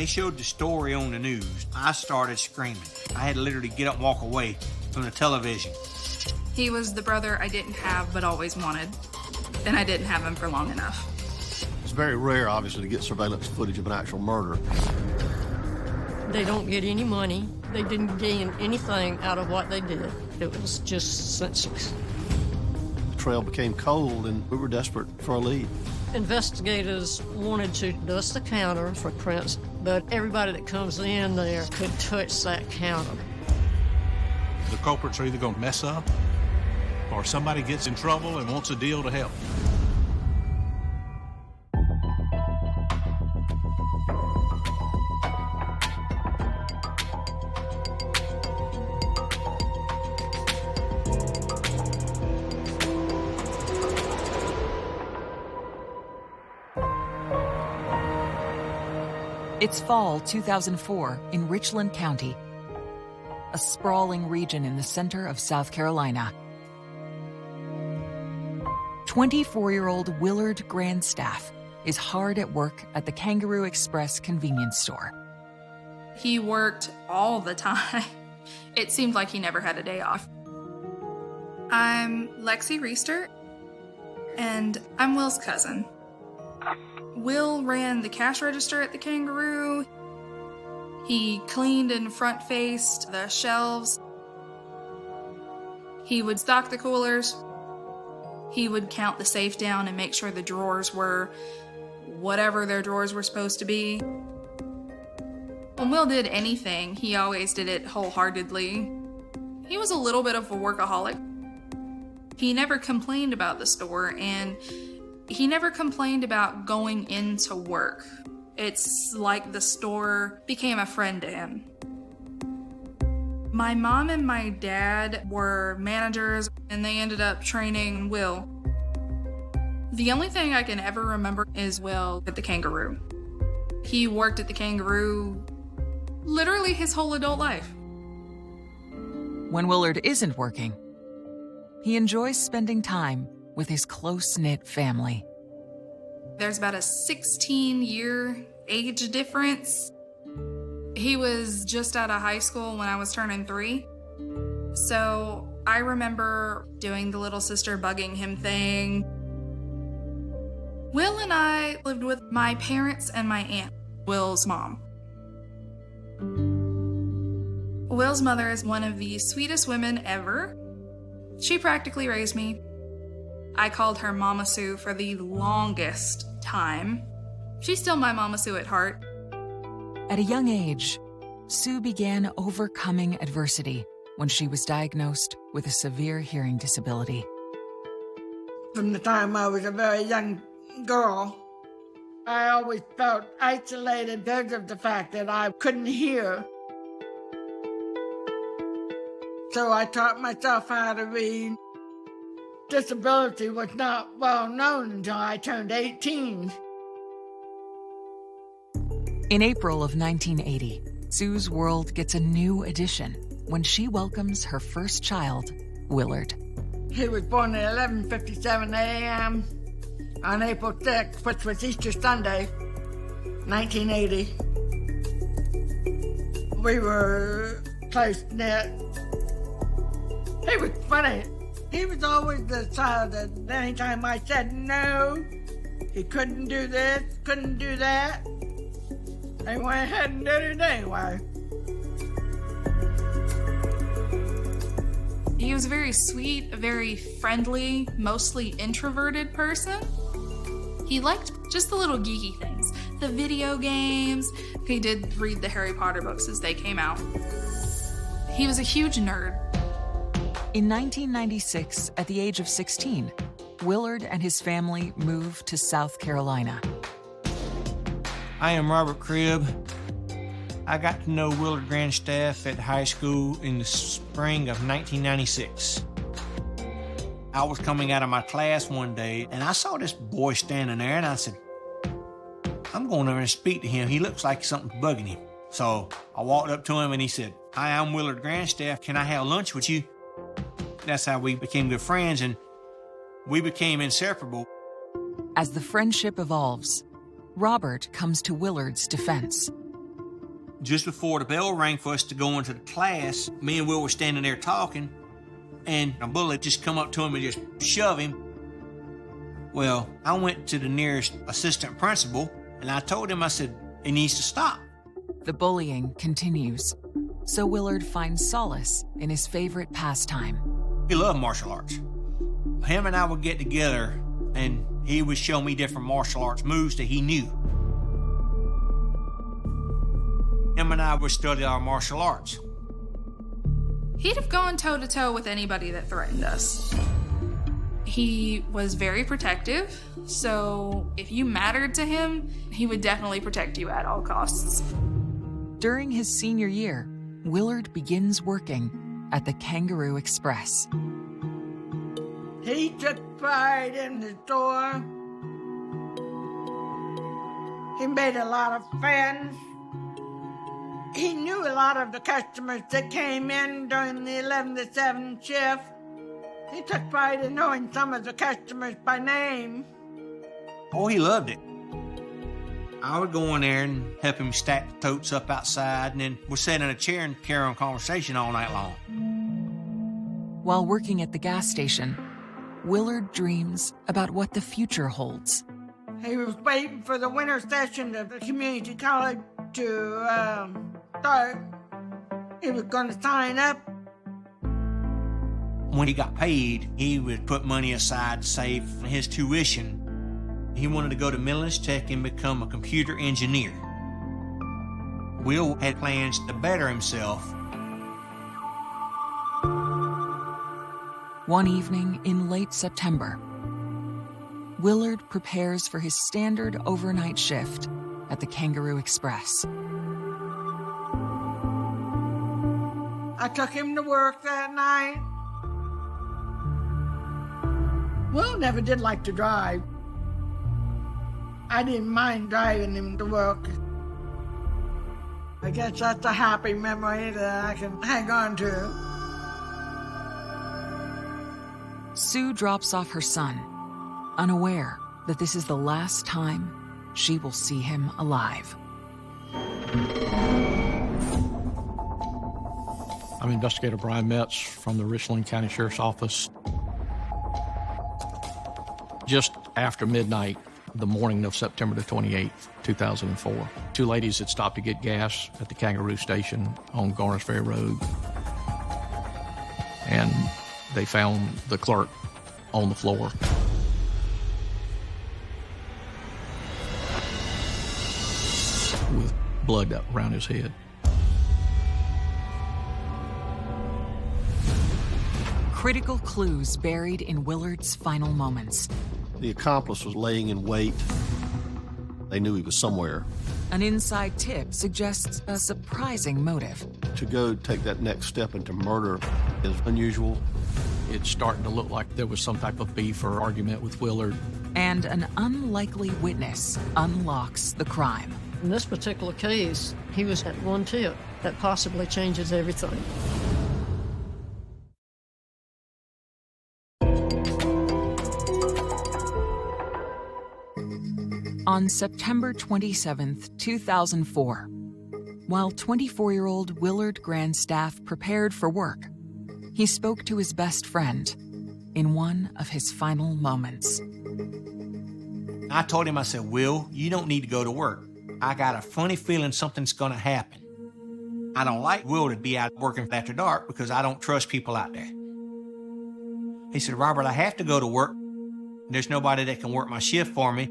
they showed the story on the news, I started screaming. I had to literally get up and walk away from the television. He was the brother I didn't have but always wanted, and I didn't have him for long enough. It's very rare, obviously, to get surveillance footage of an actual murder. They don't get any money. They didn't gain anything out of what they did. It was just senseless. The trail became cold, and we were desperate for a lead. Investigators wanted to dust the counter for prints, but everybody that comes in there could touch that counter. The culprits are either going to mess up, or somebody gets in trouble and wants a deal to help. It's fall 2004 in Richland County, a sprawling region in the center of South Carolina. 24-year-old Willard Grandstaff is hard at work at the Kangaroo Express convenience store. He worked all the time. It seemed like he never had a day off. I'm Lexi Reister, and I'm Will's cousin. Will ran the cash register at the Kangaroo. He cleaned and front-faced the shelves. He would stock the coolers. He would count the safe down and make sure the drawers were whatever their drawers were supposed to be. When Will did anything, he always did it wholeheartedly. He was a little bit of a workaholic. He never complained about the store, and he never complained about going into work. It's like the store became a friend to him. My mom and my dad were managers, and they ended up training Will. The only thing I can ever remember is Will at the Kangaroo. He worked at the Kangaroo literally his whole adult life. When Willard isn't working, he enjoys spending time with his close-knit family. There's about a 16-year age difference. He was just out of high school when I was turning 3. So I remember doing the little sister bugging him thing. Will and I lived with my parents and my aunt, Will's mom. Will's mother is one of the sweetest women ever. She practically raised me. I called her Mama Sue for the longest time. She's still my Mama Sue at heart. At a young age, Sue began overcoming adversity when she was diagnosed with a severe hearing disability. From the time I was a very young girl, I always felt isolated because of the fact that I couldn't hear. So I taught myself how to read. Disability was not well known until I turned 18. In April of 1980, Sue's world gets a new addition when she welcomes her first child, Willard. He was born at 11:57 a.m. on April 6th, which was Easter Sunday, 1980. We were close-knit. He was funny. He was always the child that anytime I said no, he couldn't do this, couldn't do that, they went ahead and did it anyway. He was a very sweet, a very friendly, mostly introverted person. He liked just the little geeky things, the video games. He did read the Harry Potter books as they came out. He was a huge nerd. In 1996, at the age of 16, Willard and his family moved to South Carolina. I am Robert Cribb. I got to know Willard Grandstaff at high school in the spring of 1996. I was coming out of my class one day, and I saw this boy standing there, and I said, I'm going over and speak to him. He looks like something's bugging him. So I walked up to him, and he said, Hi, I'm Willard Grandstaff. Can I have lunch with you? That's how we became good friends, and we became inseparable. As the friendship evolves, Robert comes to Willard's defense. Just before the bell rang for us to go into the class, me and Will were standing there talking, and a bully just come up to him and just shove him. Well, I went to the nearest assistant principal, and I told him, I said, it needs to stop. The bullying continues, so Willard finds solace in his favorite pastime. He loved martial arts. Him and I would get together, and he would show me different martial arts moves that he knew. Him and I would study our martial arts. He'd have gone toe-to-toe with anybody that threatened us. He was very protective, so if you mattered to him, he would definitely protect you at all costs. During his senior year, Willard begins working at the Kangaroo Express. He took pride in the store. He made a lot of friends. He knew a lot of the customers that came in during the 11 to 7 shift. He took pride in knowing some of the customers by name. Oh, he loved it. I would go in there and help him stack the totes up outside, and then we'd sit in a chair and carry on conversation all night long. While working at the gas station, Willard dreams about what the future holds. He was waiting for the winter session of the community college to start. He was going to sign up. When he got paid, he would put money aside to save his tuition. He wanted to go to Midlands Tech and become a computer engineer. Will had plans to better himself. One evening in late September, Willard prepares for his standard overnight shift at the Kangaroo Express. I took him to work that night. Will never did like to drive. I didn't mind driving him to work. I guess that's a happy memory that I can hang on to. Sue drops off her son, unaware that this is the last time she will see him alive. I'm Investigator Brian Metz from the Richland County Sheriff's Office. Just after midnight, the morning of September the 28th, 2004, two ladies had stopped to get gas at the Kangaroo station on Garners Ferry Road. And they found the clerk on the floor. With blood around his head. Critical clues buried in Willard's final moments. The accomplice was laying in wait. They knew he was somewhere. An inside tip suggests a surprising motive. To go take that next step into murder is unusual. It's starting to look like there was some type of beef or argument with Willard. And an unlikely witness unlocks the crime. In this particular case, he was at one tip that possibly changes everything. On September 27th, 2004, while 24-year-old Willard Grandstaff prepared for work, he spoke to his best friend in one of his final moments. I told him, I said, Will, you don't need to go to work. I got a funny feeling something's going to happen. I don't like Will to be out working after dark because I don't trust people out there. He said, Robert, I have to go to work. There's nobody that can work my shift for me.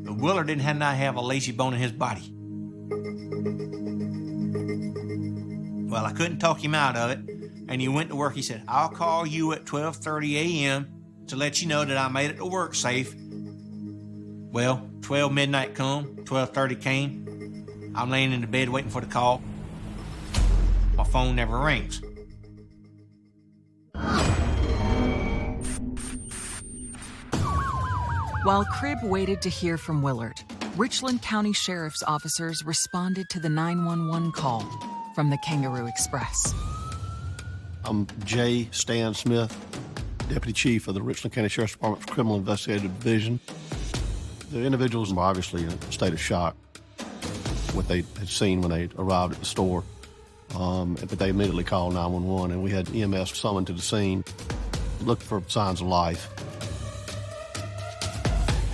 But Willard didn't have a lazy bone in his body. Well, I couldn't talk him out of it, and he went to work. He said, I'll call you at 12:30 a.m. to let you know that I made it to work safe. Well, 12 midnight come, 12:30 came. I'm laying in the bed waiting for the call. My phone never rings. While Cribb waited to hear from Willard, Richland County Sheriff's officers responded to the 911 call from the Kangaroo Express. I'm J. Stan Smith, Deputy Chief of the Richland County Sheriff's Department's Criminal Investigative Division. The individuals were obviously in a state of shock. what they had seen when they arrived at the store. But they immediately called 911, and we had EMS summoned to the scene, looked for signs of life.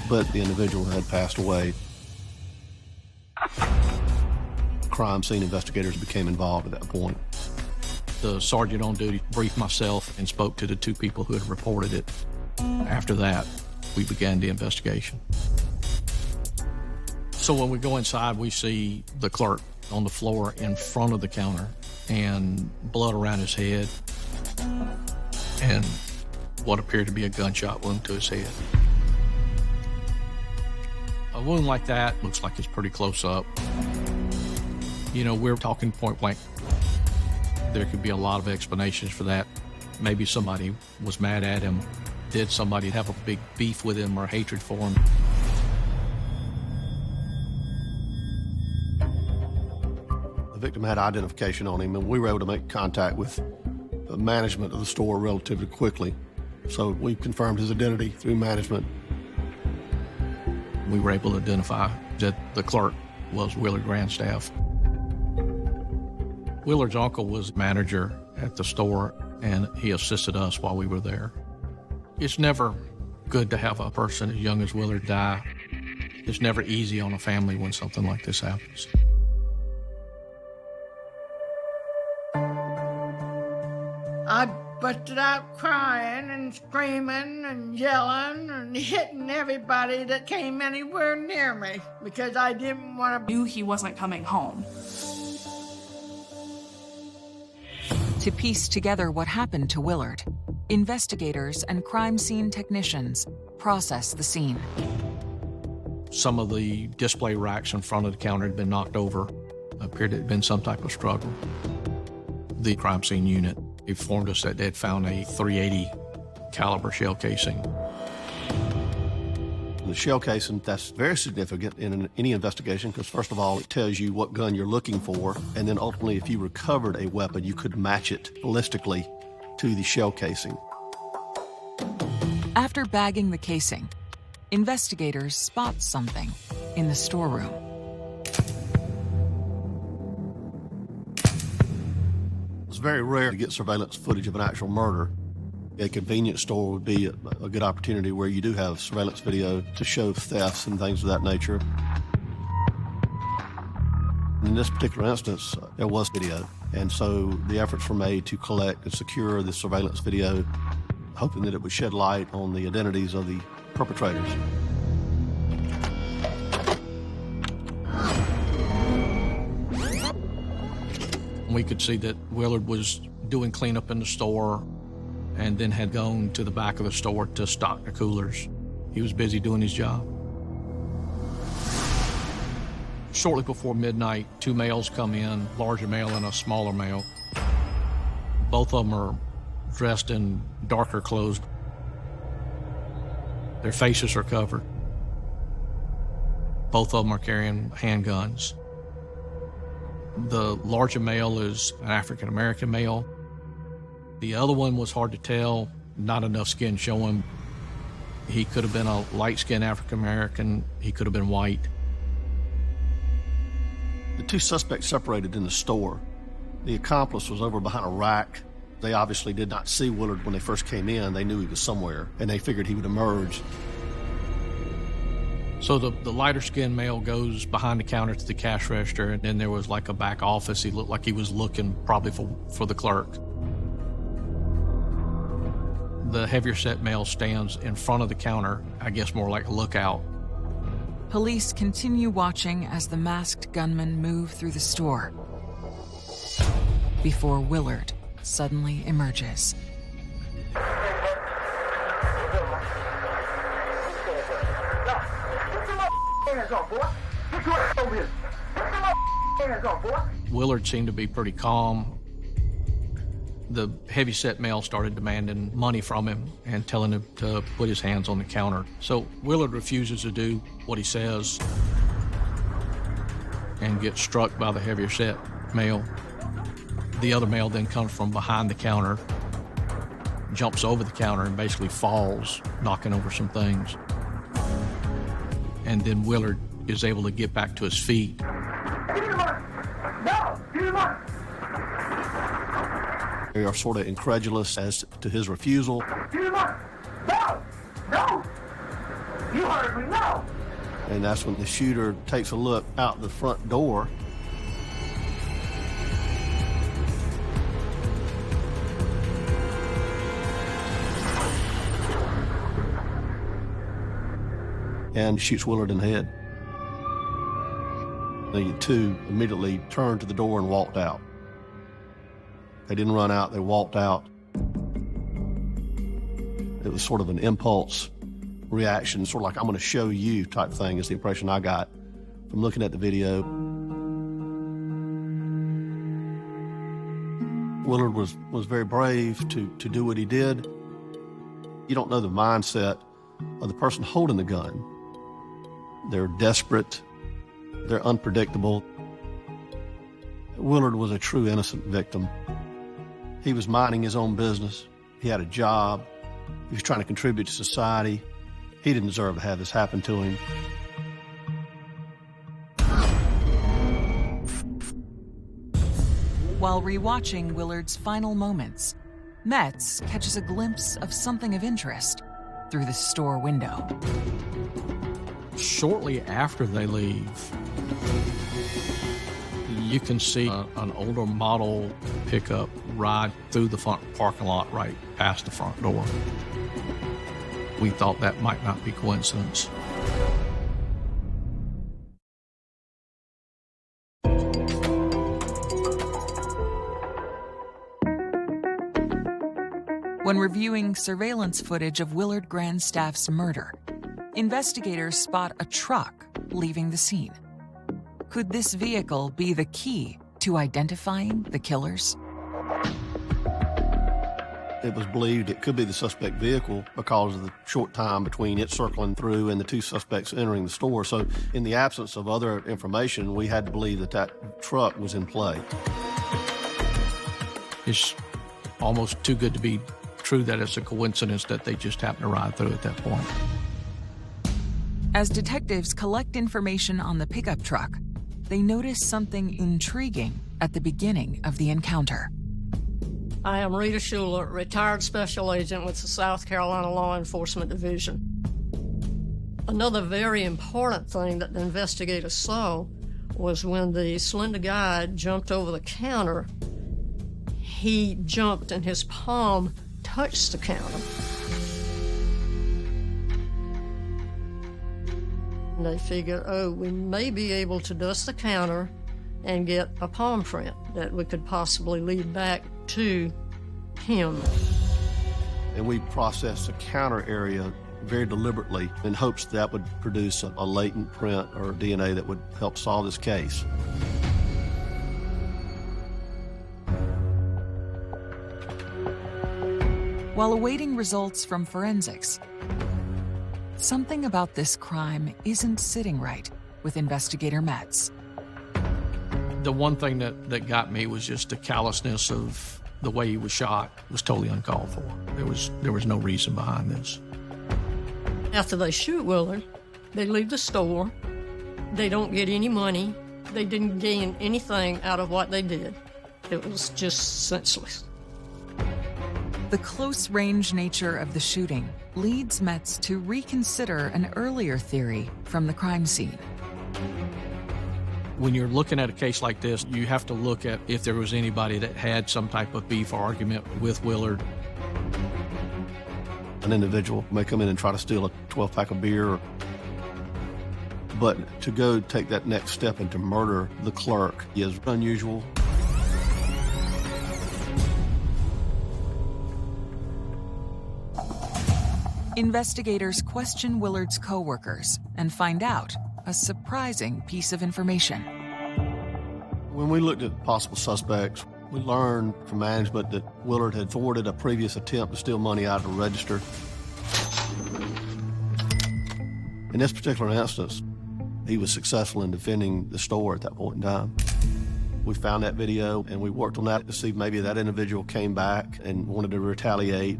But the individual had passed away. Crime scene investigators became involved at that point. The sergeant on duty briefed myself and spoke to the two people who had reported it. After that, we began the investigation. So when we go inside, we see the clerk on the floor in front of the counter and blood around his head and what appeared to be a gunshot wound to his head. A wound like that looks like it's pretty close up. You know, we're talking point blank. There could be a lot of explanations for that. Maybe somebody was mad at him. Did somebody have a big beef with him or hatred for him? The victim had identification on him, and we were able to make contact with the management of the store relatively quickly. So we confirmed his identity through management. We were able to identify that the clerk was Willard Grandstaff. Willard's uncle was manager at the store, and he assisted us while we were there. It's never good to have a person as young as Willard die. It's never easy on a family when something like this happens. I busted out crying and screaming and yelling and hitting everybody that came anywhere near me because I didn't want to. Knew he wasn't coming home. To piece together what happened to Willard, investigators and crime scene technicians process the scene. Some of the display racks in front of the counter had been knocked over. It appeared it had been some type of struggle. The crime scene unit informed us that they had found a .380 caliber shell casing. The shell casing, that's very significant in any investigation because, first of all, it tells you what gun you're looking for, and then ultimately, if you recovered a weapon, you could match it ballistically to the shell casing. After bagging the casing, investigators spot something in the storeroom. It's very rare to get surveillance footage of an actual murder. A convenience store would be a good opportunity where you do have surveillance video to show thefts and things of that nature. In this particular instance, there was video, and so the efforts were made to collect and secure the surveillance video, hoping that it would shed light on the identities of the perpetrators. We could see that Willard was doing cleanup in the store and then had gone to the back of the store to stock the coolers. He was busy doing his job. Shortly before midnight, two males come in, larger male and a smaller male. Both of them are dressed in darker clothes. Their faces are covered. Both of them are carrying handguns. The larger male is an African-American male. The other one was hard to tell, not enough skin showing. He could have been a light-skinned African-American. He could have been white. The two suspects separated in the store. The accomplice was over behind a rack. They obviously did not see Willard when they first came in. They knew he was somewhere, and they figured he would emerge. So the lighter-skinned male goes behind the counter to the cash register, and then there was like a back office. He looked like he was looking probably for the clerk. The heavier-set male stands in front of the counter, I guess more like a lookout. Police continue watching as the masked gunmen move through the store before Willard suddenly emerges. Willard seemed to be pretty calm. The heavy-set male started demanding money from him and telling him to put his hands on the counter. So Willard refuses to do what he says and gets struck by the heavier-set male. The other male then comes from behind the counter, jumps over the counter, and basically falls, knocking over some things. And then Willard is able to get back to his feet. They are sort of incredulous as to his refusal. No! No! You heard me, no! And that's when the shooter takes a look out the front door. And shoots Willard in the head. The two immediately turned to the door and walked out. They didn't run out, they walked out. It was sort of an impulse reaction, sort of like, I'm going to show you type thing is the impression I got from looking at the video. Willard was very brave to do what he did. You don't know the mindset of the person holding the gun. They're desperate, they're unpredictable. Willard was a true innocent victim. He was minding his own business. He had a job. He was trying to contribute to society. He didn't deserve to have this happen to him. While rewatching Willard's final moments, Metz catches a glimpse of something of interest through the store window. Shortly after they leave, you can see an older model pickup ride through the front parking lot right past the front door. We thought that might not be coincidence. When reviewing surveillance footage of Willard Grandstaff's murder, investigators spot a truck leaving the scene. Could this vehicle be the key to identifying the killers? It was believed it could be the suspect vehicle because of the short time between it circling through and the two suspects entering the store. So in the absence of other information, we had to believe that that truck was in play. It's almost too good to be true that it's a coincidence that they just happened to ride through at that point. As detectives collect information on the pickup truck, they notice something intriguing at the beginning of the encounter. I am Rita Schuler, retired special agent with the South Carolina Law Enforcement Division. Another very important thing that the investigators saw was when the slender guy jumped over the counter, he jumped and his palm touched the counter. And they figured, oh, we may be able to dust the counter and get a palm print that we could possibly lead back to him. And we processed the counter area very deliberately in hopes that would produce a latent print or DNA that would help solve this case. While awaiting results from forensics, something about this crime isn't sitting right with investigator Metz. The one thing that got me was just the callousness of the way he was shot. It was totally uncalled for. There was no reason behind this. After they shoot Willard, they leave the store. They don't get any money. They didn't gain anything out of what they did. It was just senseless. The close-range nature of the shooting leads Metz to reconsider an earlier theory from the crime scene. When you're looking at a case like this, you have to look at if there was anybody that had some type of beef or argument with Willard. An individual may come in and try to steal a 12-pack of beer, but to go take that next step and to murder the clerk is unusual. Investigators question Willard's co-workers and find out a surprising piece of information. When we looked at possible suspects, we learned from management that Willard had thwarted a previous attempt to steal money out of the register. In this particular instance, he was successful in defending the store at that point in time. We found that video and we worked on that to see if maybe that individual came back and wanted to retaliate.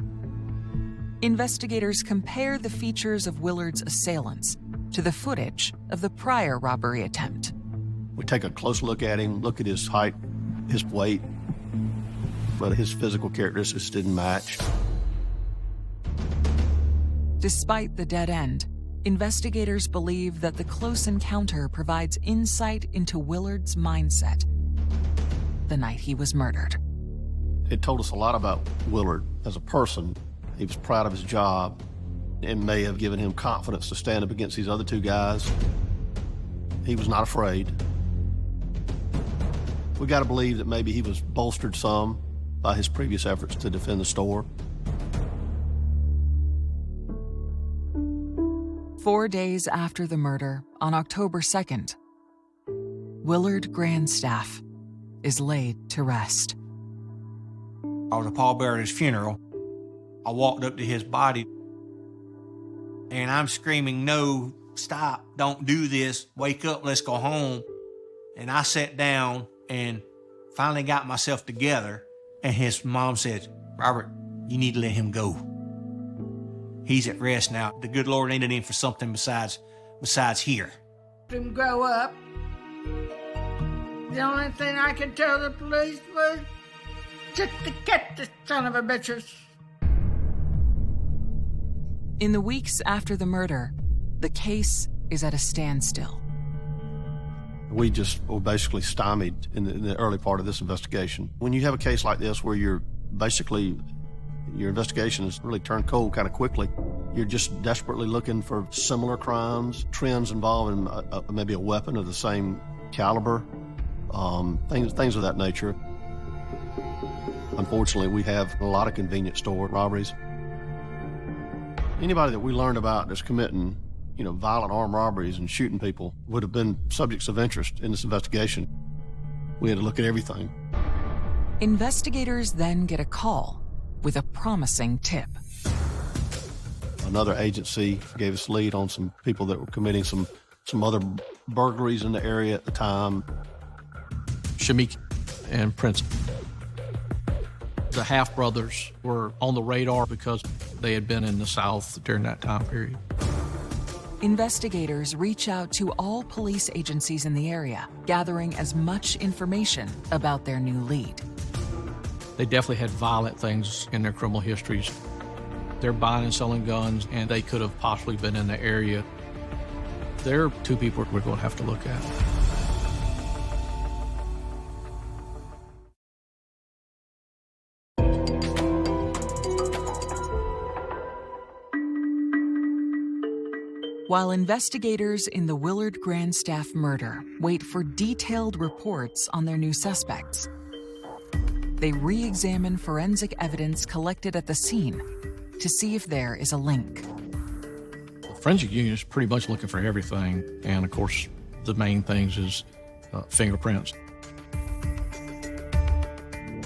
Investigators compare the features of Willard's assailants to the footage of the prior robbery attempt. We take a close look at him, look at his height, his weight, but his physical characteristics didn't match. Despite the dead end, investigators believe that the close encounter provides insight into Willard's mindset the night he was murdered. It told us a lot about Willard as a person. He was proud of his job and may have given him confidence to stand up against these other two guys. He was not afraid. We got to believe that maybe he was bolstered some by his previous efforts to defend the store. 4 days after the murder, on October 2nd, Willard Grandstaff is laid to rest. I was a pallbearer at his funeral. I walked up to his body, and I'm screaming, "No, stop, don't do this, wake up, let's go home." And I sat down and finally got myself together, and his mom said, "Robert, you need to let him go. He's at rest now. The good Lord needed him for something besides here." Him grow up. The only thing I could tell the police was just to get the son of a bitches. In the weeks after the murder, the case is at a standstill. We just were basically stymied in the early part of this investigation. When you have a case like this where your investigation has really turned cold kind of quickly, you're just desperately looking for similar crimes, trends involving maybe a weapon of the same caliber, things of that nature. Unfortunately, we have a lot of convenience store robberies. Anybody that we learned about that's committing, violent armed robberies and shooting people would have been subjects of interest in this investigation. We had to look at everything. Investigators then get a call with a promising tip. Another agency gave us a lead on some people that were committing some other burglaries in the area at the time. Shamik and Prince. The Half brothers were on the radar because they had been in the South during that time period. Investigators reach out to all police agencies in the area, gathering as much information about their new lead. They definitely had violent things in their criminal histories. They're buying and selling guns, and they could have possibly been in the area. There are two people we're going to have to look at. While investigators in the Willard Grandstaff murder wait for detailed reports on their new suspects, they re-examine forensic evidence collected at the scene to see if there is a link. The forensic unit is pretty much looking for everything, and of course, the main things is fingerprints.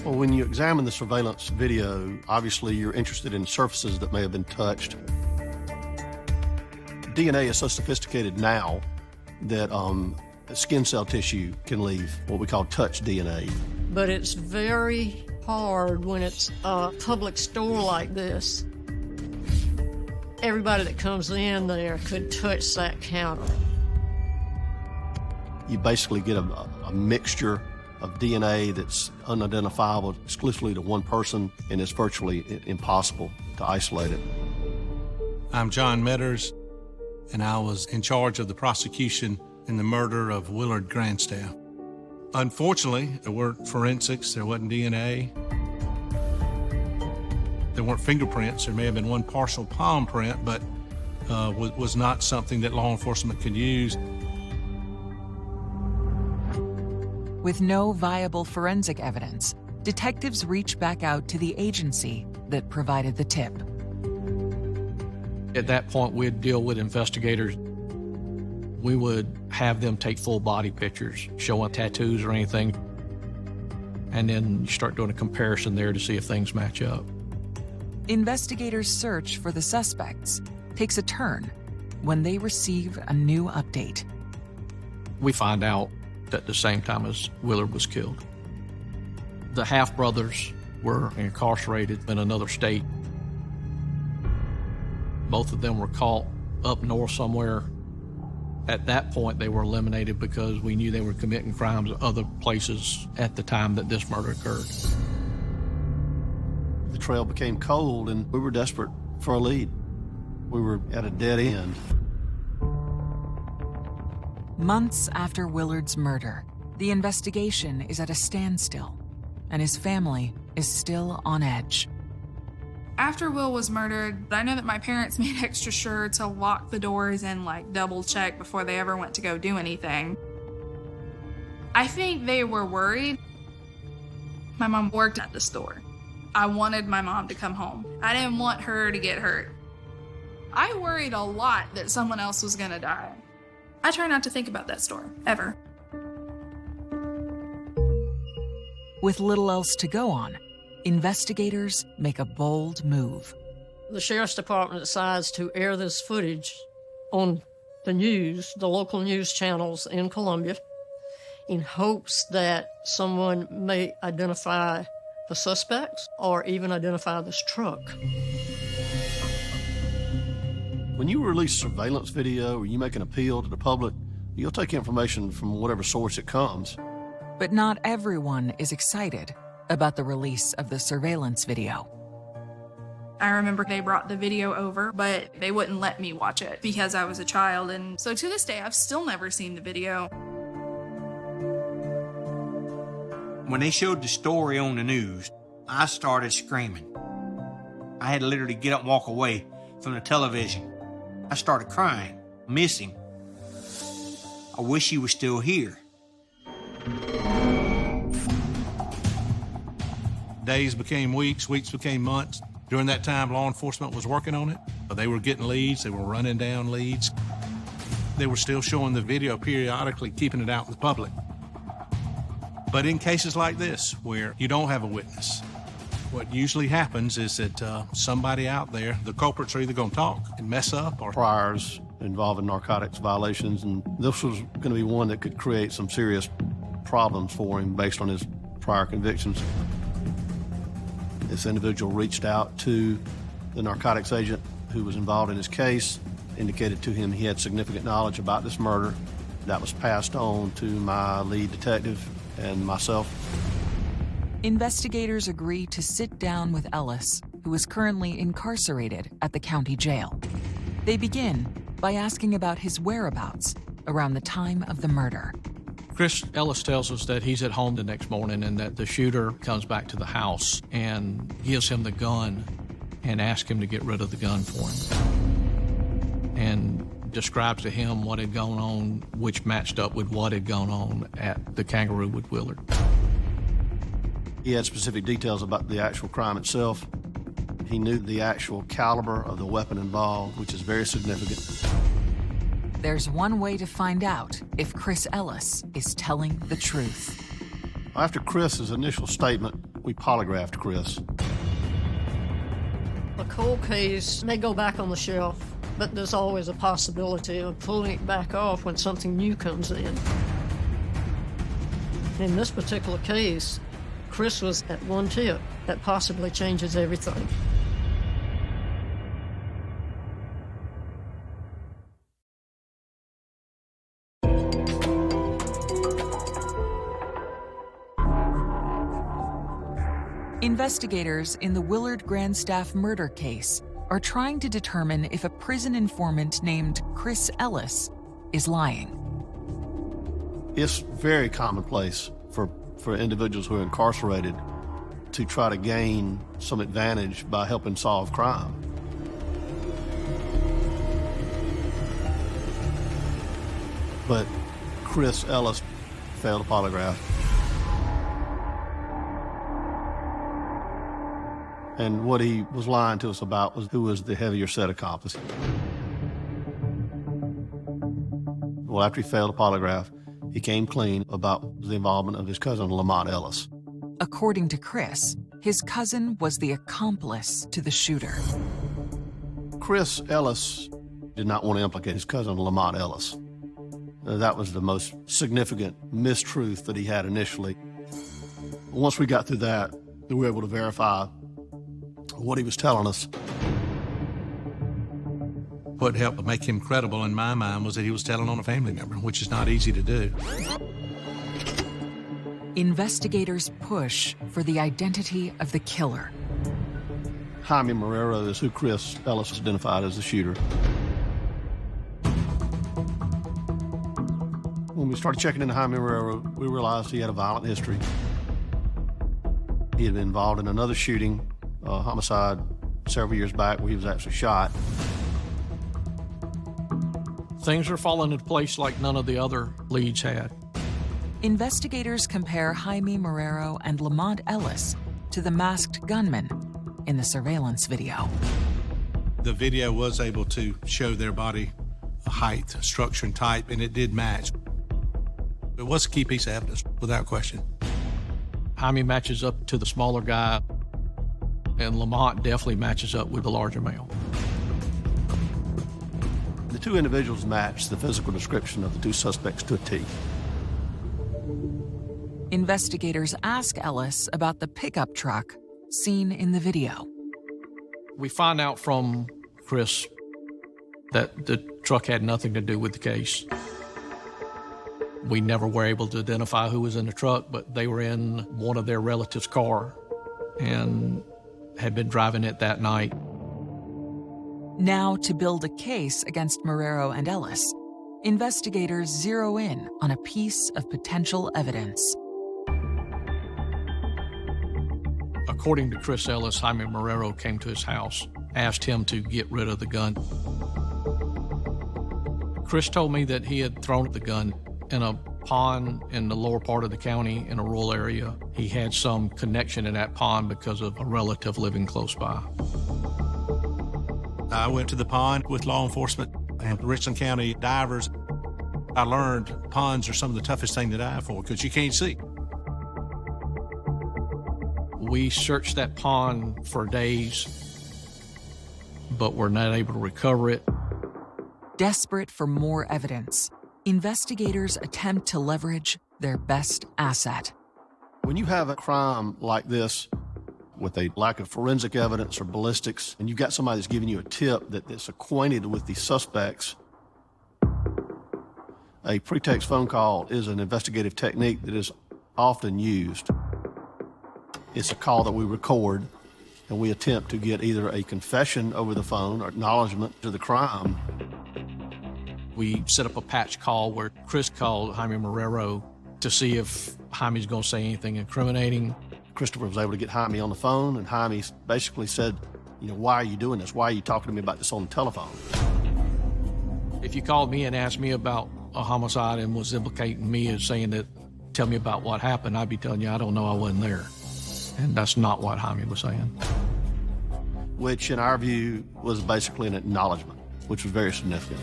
Well, when you examine the surveillance video, obviously you're interested in surfaces that may have been touched. DNA is so sophisticated now that skin cell tissue can leave what we call touch DNA. But it's very hard when it's a public store like this. Everybody that comes in there could touch that counter. You basically get a mixture of DNA that's unidentifiable exclusively to one person, and it's virtually impossible to isolate it. I'm John Metters, and I was in charge of the prosecution in the murder of Willard Grandstaff. Unfortunately, there weren't forensics, there wasn't DNA. There weren't fingerprints. There may have been one partial palm print, but was not something that law enforcement could use. With no viable forensic evidence, detectives reach back out to the agency that provided the tip. At that point, we'd deal with investigators. We would have them take full body pictures, showing tattoos or anything, and then you start doing a comparison there to see if things match up. Investigators' search for the suspects takes a turn when they receive a new update. We find out at the same time as Willard was killed. The Half brothers were incarcerated in another state. Both of them were caught up north somewhere. At that point, they were eliminated because we knew they were committing crimes at other places at the time that this murder occurred. The trail became cold, and we were desperate for a lead. We were at a dead end. Months after Willard's murder, the investigation is at a standstill, and his family is still on edge. After Will was murdered, I know that my parents made extra sure to lock the doors and double check before they ever went to go do anything. I think they were worried. My mom worked at the store. I wanted my mom to come home. I didn't want her to get hurt. I worried a lot that someone else was gonna die. I try not to think about that store, ever. With little else to go on, investigators make a bold move. The sheriff's department decides to air this footage on the news, the local news channels in Columbia, in hopes that someone may identify the suspects or even identify this truck. When you release surveillance video or you make an appeal to the public, you'll take information from whatever source it comes. But not everyone is excited about the release of the surveillance video. I remember they brought the video over, but they wouldn't let me watch it because I was a child, and so to this day, I've still never seen the video. When they showed the story on the news, I started screaming. I had to literally get up and walk away from the television. I started crying, miss him. I wish he was still here. Days became weeks, weeks became months. During that time, law enforcement was working on it. They were getting leads, they were running down leads. They were still showing the video periodically, keeping it out in the public. But in cases like this, where you don't have a witness, what usually happens is that somebody out there, the culprits are either going to talk and mess up or... Priors involving narcotics violations, and this was going to be one that could create some serious problems for him based on his prior convictions. This individual reached out to the narcotics agent who was involved in his case, indicated to him he had significant knowledge about this murder. That was passed on to my lead detective and myself. Investigators agree to sit down with Ellis, who is currently incarcerated at the county jail. They begin by asking about his whereabouts around the time of the murder. Chris Ellis tells us that he's at home the next morning and that the shooter comes back to the house and gives him the gun and asks him to get rid of the gun for him. And describes to him what had gone on, which matched up with what had gone on at the Kangaroo with Willard. He had specific details about the actual crime itself. He knew the actual caliber of the weapon involved, which is very significant. There's one way to find out if Chris Ellis is telling the truth. After Chris's initial statement, we polygraphed Chris. A cold case may go back on the shelf, but there's always a possibility of pulling it back off when something new comes in. In this particular case, Chris was at one tip that possibly changes everything. Investigators in the Willard Grandstaff murder case are trying to determine if a prison informant named Chris Ellis is lying. It's very commonplace for individuals who are incarcerated to try to gain some advantage by helping solve crime. But Chris Ellis failed a polygraph. And what he was lying to us about was who was the heavier set accomplice. Well, after he failed a polygraph, he came clean about the involvement of his cousin, Lamont Ellis. According to Chris, his cousin was the accomplice to the shooter. Chris Ellis did not want to implicate his cousin, Lamont Ellis. That was the most significant mistruth that he had initially. Once we got through that, we were able to verify what he was telling us. What helped make him credible in my mind was that he was telling on a family member, which is not easy to do. Investigators push for the identity of the killer. Jaime Marrero is who Chris Ellis identified as the shooter. When we started checking into Jaime Marrero, we realized he had a violent history. He had been involved in another shooting, a homicide, several years back where he was actually shot. Things are falling into place like none of the other leads had. Investigators compare Jaime Marrero and Lamont Ellis to the masked gunman in the surveillance video. The video was able to show their body height, structure, and type, and it did match. It was a key piece of evidence, without question. Jaime matches up to the smaller guy, and Lamont definitely matches up with the larger male. The two individuals matched the physical description of the two suspects to a T. Investigators ask Ellis about the pickup truck seen in the video. We find out from Chris that the truck had nothing to do with the case. We never were able to identify who was in the truck, but they were in one of their relatives' car and had been driving it that night. Now, to build a case against Marrero and Ellis, investigators zero in on a piece of potential evidence. According to Chris Ellis, Jaime Marrero came to his house, asked him to get rid of the gun. Chris told me that he had thrown the gun in a pond in the lower part of the county in a rural area. He had some connection in that pond because of a relative living close by. I went to the pond with law enforcement and Richland County divers. I learned ponds are some of the toughest thing to dive for because you can't see. We searched that pond for days, but were not able to recover it. Desperate for more evidence, investigators attempt to leverage their best asset. When you have a crime like this with a lack of forensic evidence or ballistics, and you've got somebody that's giving you a tip that's acquainted with these suspects, a pretext phone call is an investigative technique that is often used. It's a call that we record, and we attempt to get either a confession over the phone or acknowledgement to the crime. We set up a patch call where Chris called Jaime Marrero to see if Jaime's going to say anything incriminating. Christopher was able to get Jaime on the phone, and Jaime basically said, you know, why are you doing this? Why are you talking to me about this on the telephone? If you called me and asked me about a homicide and was implicating me as saying that, tell me about what happened, I'd be telling you, I don't know, I wasn't there. And that's not what Jaime was saying. Which, in our view, was basically an acknowledgement, which was very significant.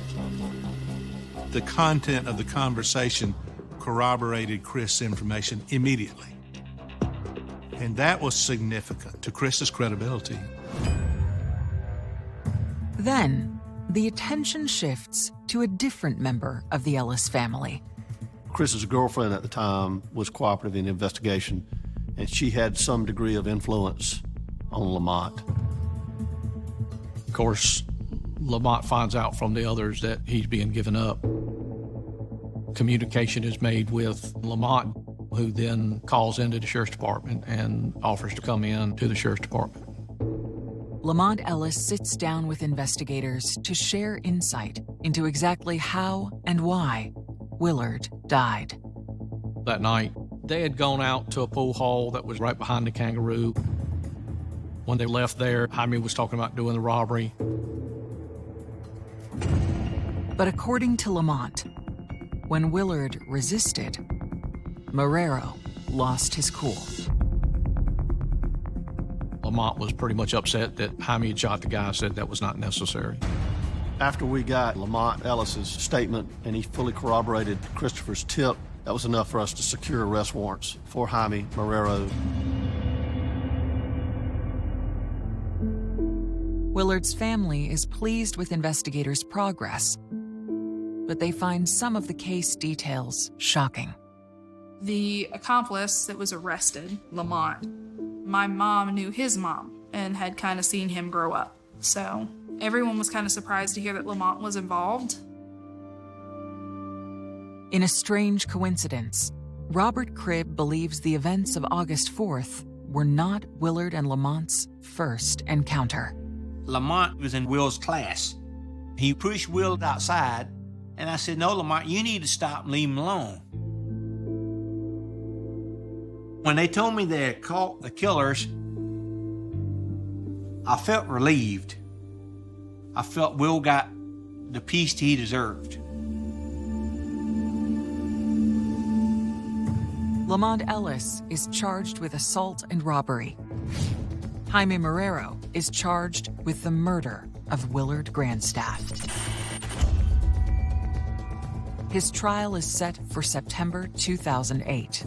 The content of the conversation corroborated Chris' information immediately. And that was significant to Chris's credibility. Then, the attention shifts to a different member of the Ellis family. Chris's girlfriend at the time was cooperative in the investigation, and she had some degree of influence on Lamont. Of course, Lamont finds out from the others that he's being given up. Communication is made with Lamont, who then calls into the sheriff's department and offers to come in to the sheriff's department. Lamont Ellis sits down with investigators to share insight into exactly how and why Willard died. That night, they had gone out to a pool hall that was right behind the Kangaroo. When they left there, Jaime was talking about doing the robbery. But according to Lamont, when Willard resisted, Marrero lost his cool. Lamont was pretty much upset that Jaime had shot the guy, said that was not necessary. After we got Lamont Ellis's statement and he fully corroborated Christopher's tip, that was enough for us to secure arrest warrants for Jaime Marrero. Willard's family is pleased with investigators' progress, but they find some of the case details shocking. The accomplice that was arrested, Lamont, my mom knew his mom and had kind of seen him grow up. So Everyone was kind of surprised to hear that Lamont was involved. In a strange coincidence, Robert Cribb believes the events of August 4th were not Willard and Lamont's first encounter. Lamont was in Will's class. He pushed Will outside, and I said, "No, Lamont, you need to stop and leave him alone." When they told me they had caught the killers, I felt relieved. I felt Will got the peace he deserved. Lamont Ellis is charged with assault and robbery. Jaime Marrero is charged with the murder of Willard Grandstaff. His trial is set for September 2008.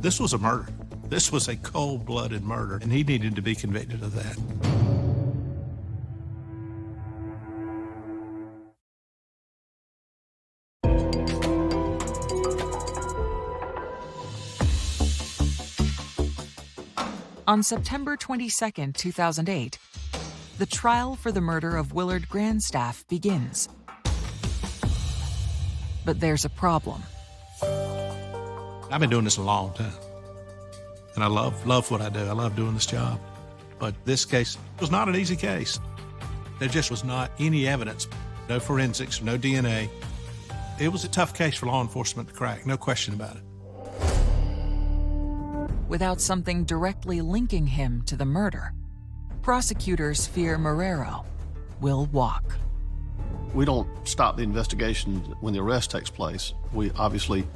This was a murder. This was a cold-blooded murder, and he needed to be convicted of that. On September 22, 2008, the trial for the murder of Willard Grandstaff begins. But there's a problem. I've been doing this a long time, and I love what I do. I love doing this job. But this case was not an easy case. There just was not any evidence, no forensics, no DNA. It was a tough case for law enforcement to crack, no question about it. Without something directly linking him to the murder, prosecutors fear Marrero will walk. We don't stop the investigation when the arrest takes place. We obviously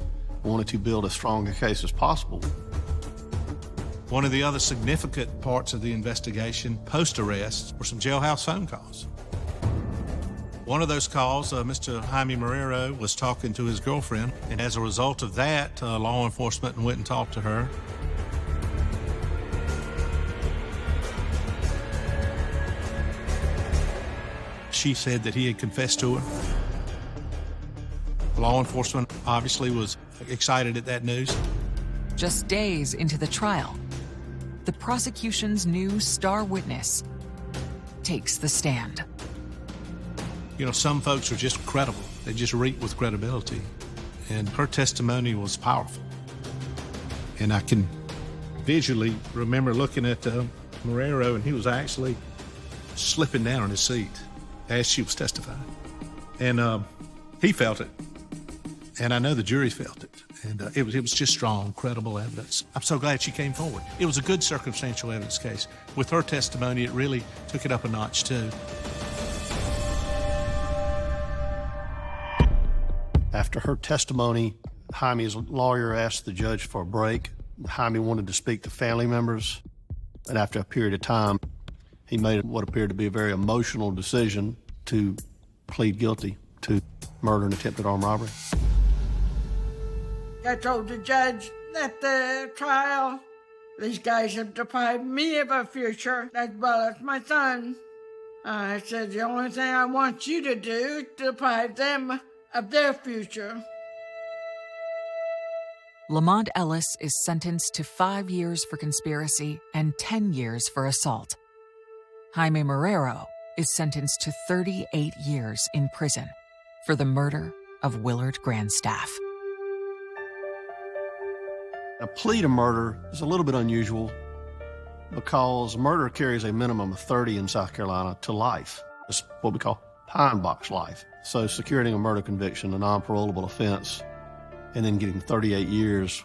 wanted to build as strong a case as possible. One of the other significant parts of the investigation post-arrest were some jailhouse phone calls. One of those calls, Mr. Jaime Marrero was talking to his girlfriend, and as a result of that, law enforcement went and talked to her. She said that he had confessed to her. Law enforcement obviously was excited at that news. Just days into the trial, the prosecution's new star witness takes the stand. You know, some folks are just credible. They just reek with credibility. And her testimony was powerful. And I can visually remember looking at Marrero, and he was actually slipping down in his seat as she was testifying. And he felt it. And I know the jury felt it. And it was just strong, credible evidence. I'm so glad she came forward. It was a good circumstantial evidence case. With her testimony, it really took it up a notch, too. After her testimony, Jaime's lawyer asked the judge for a break. Jaime wanted to speak to family members. And after a period of time, he made what appeared to be a very emotional decision to plead guilty to murder and attempted armed robbery. I told the judge at the trial, these guys have deprived me of a future as well as my son. I said, the only thing I want you to do is deprive them of their future. Lamont Ellis is sentenced to 5 years for conspiracy and 10 years for assault. Jaime Marrero is sentenced to 38 years in prison for the murder of Willard Grandstaff. A plea to murder is a little bit unusual because murder carries a minimum of 30 in South Carolina to life. It's what we call pine box life. So securing a murder conviction, a non-parolable offense, and then getting 38 years.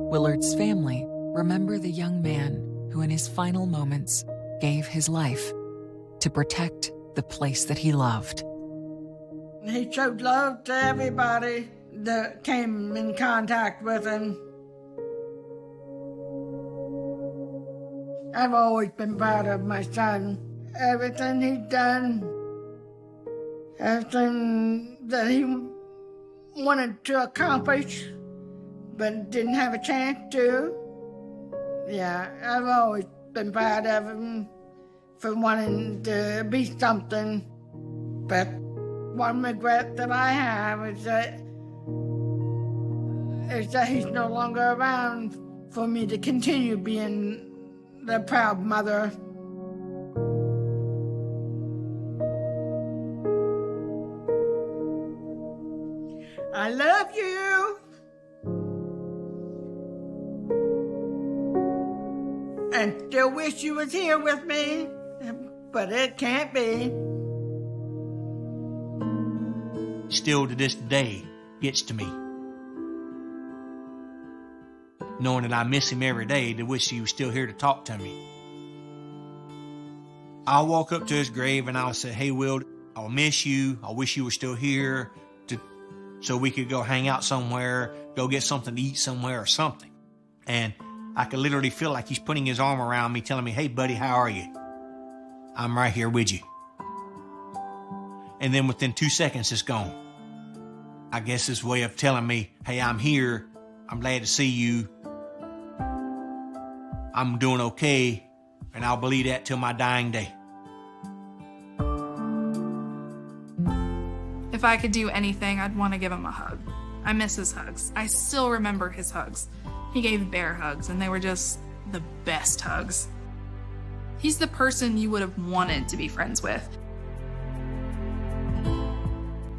Willard's family remember the young man who in his final moments gave his life to protect the place that he loved. He showed love to everybody that came in contact with him. I've always been proud of my son. Everything he's done, everything that he wanted to accomplish, but didn't have a chance to. Yeah, I've always been proud of him for wanting to be something. But one regret that I have is that he's no longer around for me to continue being the proud mother. I love you. And still wish you was here with me, but it can't be. Still to this day gets to me. Knowing that I miss him every day, to wish he was still here to talk to me. I'll walk up to his grave and I'll say, hey, Will, I'll miss you. I wish you were still here so we could go hang out somewhere, go get something to eat somewhere or something. And I could literally feel like he's putting his arm around me, telling me, hey, buddy, how are you? I'm right here with you. And then within 2 seconds, it's gone. I guess his way of telling me, hey, I'm here. I'm glad to see you. I'm doing okay. And I'll believe that till my dying day. If I could do anything, I'd want to give him a hug. I miss his hugs. I still remember his hugs. He gave bear hugs, and they were just the best hugs. He's the person you would have wanted to be friends with.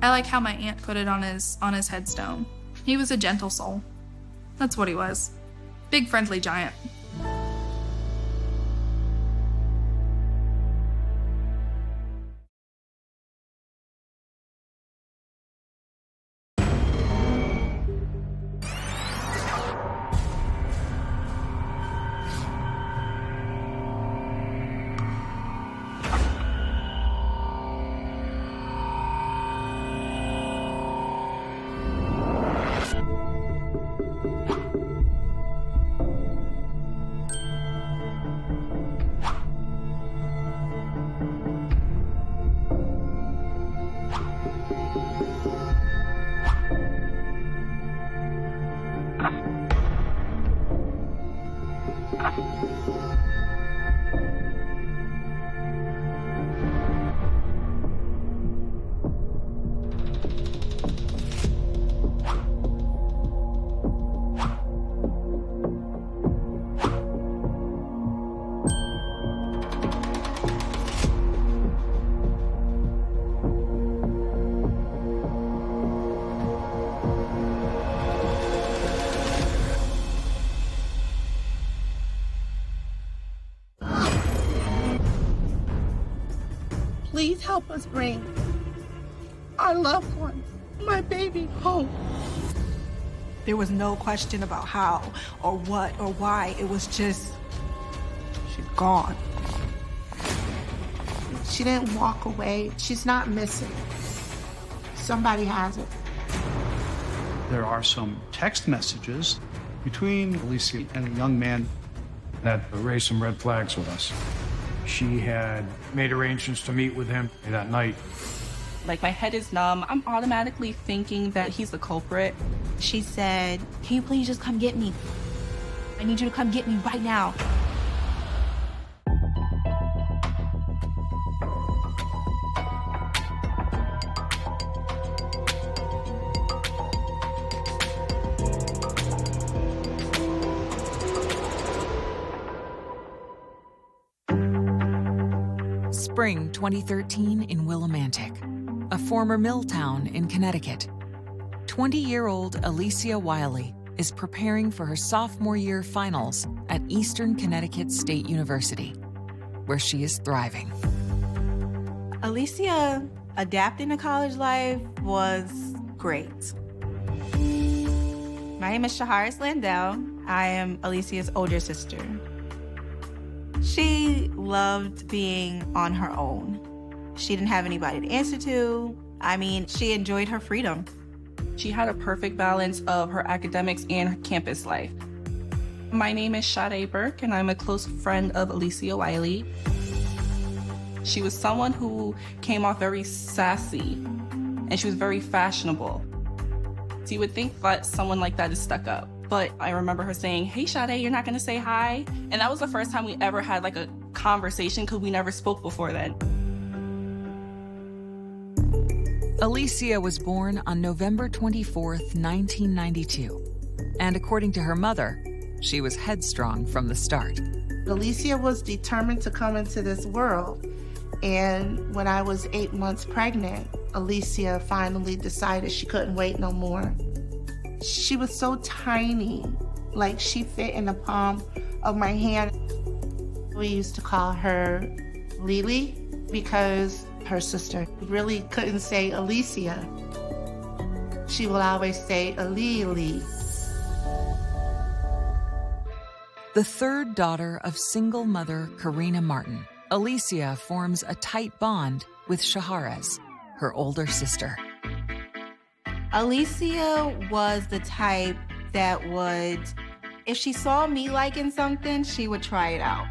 I like how my aunt put it on his headstone. He was a gentle soul. That's what he was. Big friendly giant. Please help us bring our loved one, my baby, home. There was no question about how or what or why. It was just, she's gone. She didn't walk away. She's not missing. Somebody has it. There are some text messages between Alicia and a young man that raised some red flags with us. She had made arrangements to meet with him that night. Like, my head is numb. I'm automatically thinking that he's the culprit. She said, can you please just come get me? I need you to come get me right now. Spring 2013 in Willimantic, a former mill town in Connecticut. 20-year-old Alicia Wiley is preparing for her sophomore year finals at Eastern Connecticut State University, where she is thriving. Alicia adapting to college life was great. My name is Shaharis Landau. I am Alicia's older sister. She loved being on her own. She didn't have anybody to answer to. I mean, she enjoyed her freedom. She had a perfect balance of her academics and her campus life. My name is Sade Burke, and I'm a close friend of Alicia Wiley. She was someone who came off very sassy, and she was very fashionable. So you would think that someone like that is stuck up. But I remember her saying, hey, Sade, you're not gonna say hi? And that was the first time we ever had like a conversation because we never spoke before then. Alicia was born on November 24th, 1992. And according to her mother, she was headstrong from the start. Alicia was determined to come into this world. And when I was 8 months pregnant, Alicia finally decided she couldn't wait no more. She was so tiny, like she fit in the palm of my hand. We used to call her Lily because her sister really couldn't say Alicia. She will always say Alili. The third daughter of single mother Karina Martin, Alicia forms a tight bond with Shaharez, her older sister. Alicia was the type that would, if she saw me liking something, she would try it out.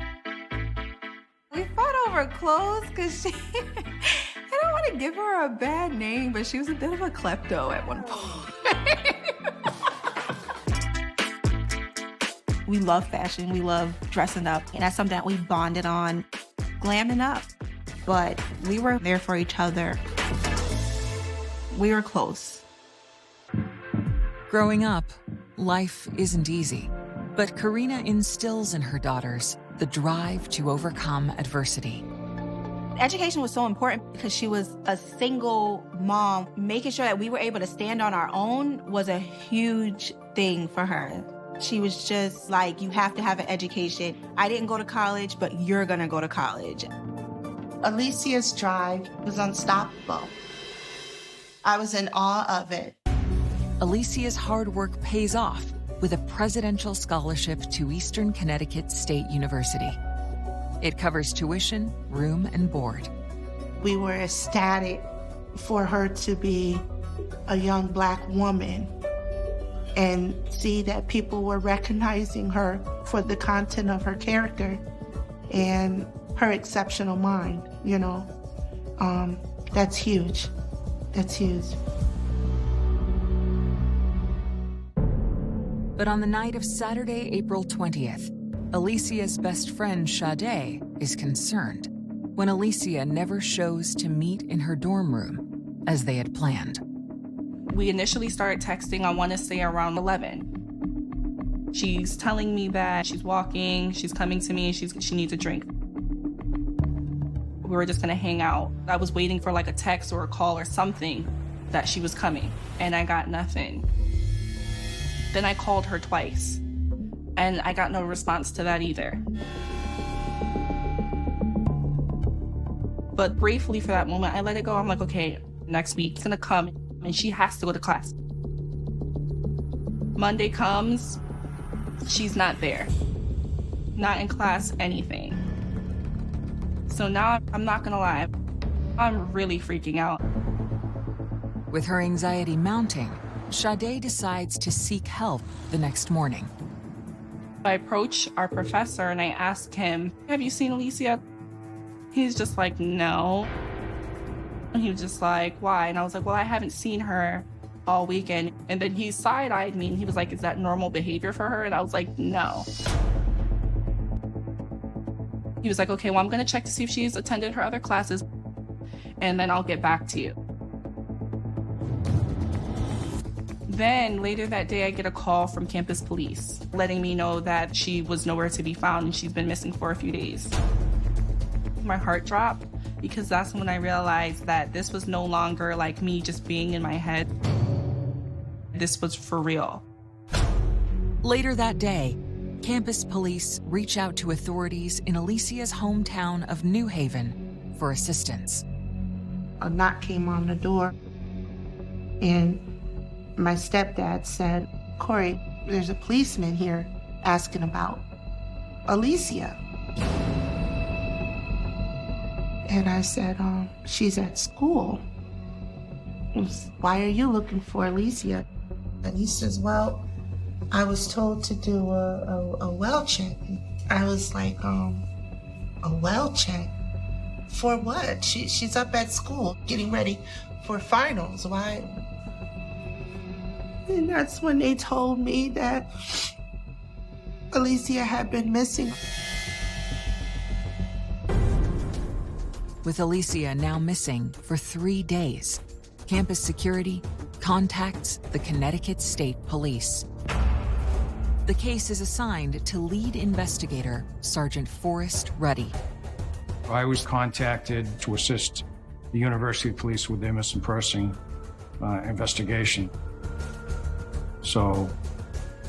We fought over clothes because she, I don't want to give her a bad name, but she was a bit of a klepto at one point. We love fashion, we love dressing up, and that's something that we bonded on, glamming up. But we were there for each other. We were close. Growing up, life isn't easy, but Karina instills in her daughters the drive to overcome adversity. Education was so important because she was a single mom. Making sure that we were able to stand on our own was a huge thing for her. She was just like, you have to have an education. I didn't go to college, but you're gonna go to college. Alicia's drive was unstoppable. I was in awe of it. Alicia's hard work pays off with a presidential scholarship to Eastern Connecticut State University. It covers tuition, room, and board. We were ecstatic for her to be a young Black woman and see that people were recognizing her for the content of her character and her exceptional mind, you know. That's huge. That's huge. But on the night of Saturday, April 20th, Alicia's best friend, Sade, is concerned when Alicia never shows to meet in her dorm room as they had planned. We initially started texting, I want to say around 11. She's telling me that she's walking, she's coming to me, and she needs a drink. We were just gonna hang out. I was waiting for like a text or a call or something that she was coming, and I got nothing. Then I called her twice, and I got no response to that either. But briefly for that moment, I let it go. I'm like, okay, next week it's gonna come, and she has to go to class. Monday comes, she's not there. Not in class, anything. So now, I'm not gonna lie, I'm really freaking out. With her anxiety mounting, Sade decides to seek help the next morning. I approach our professor and I ask him, have you seen Alicia? He's just like, no. And he was just like, why? And I was like, well, I haven't seen her all weekend. And then he side-eyed me and he was like, is that normal behavior for her? And I was like, no. He was like, okay, well, I'm gonna check to see if she's attended her other classes and then I'll get back to you. Then later that day, I get a call from campus police letting me know that she was nowhere to be found and she's been missing for a few days. My heart dropped because that's when I realized that this was no longer like me just being in my head. This was for real. Later that day, campus police reach out to authorities in Alicia's hometown of New Haven for assistance. A knock came on the door, and my stepdad said, Corey, there's a policeman here asking about Alicia. And I said, she's at school. Why are you looking for Alicia? And he says, well, I was told to do a well check. I was like, a well check? For what? She's up at school getting ready for finals. Why? And that's when they told me that Alicia had been missing. With Alicia now missing for 3 days, campus security contacts the Connecticut State Police. The case is assigned to lead investigator Sergeant Forrest Ruddy. I was contacted to assist the University Police with their missing person investigation. So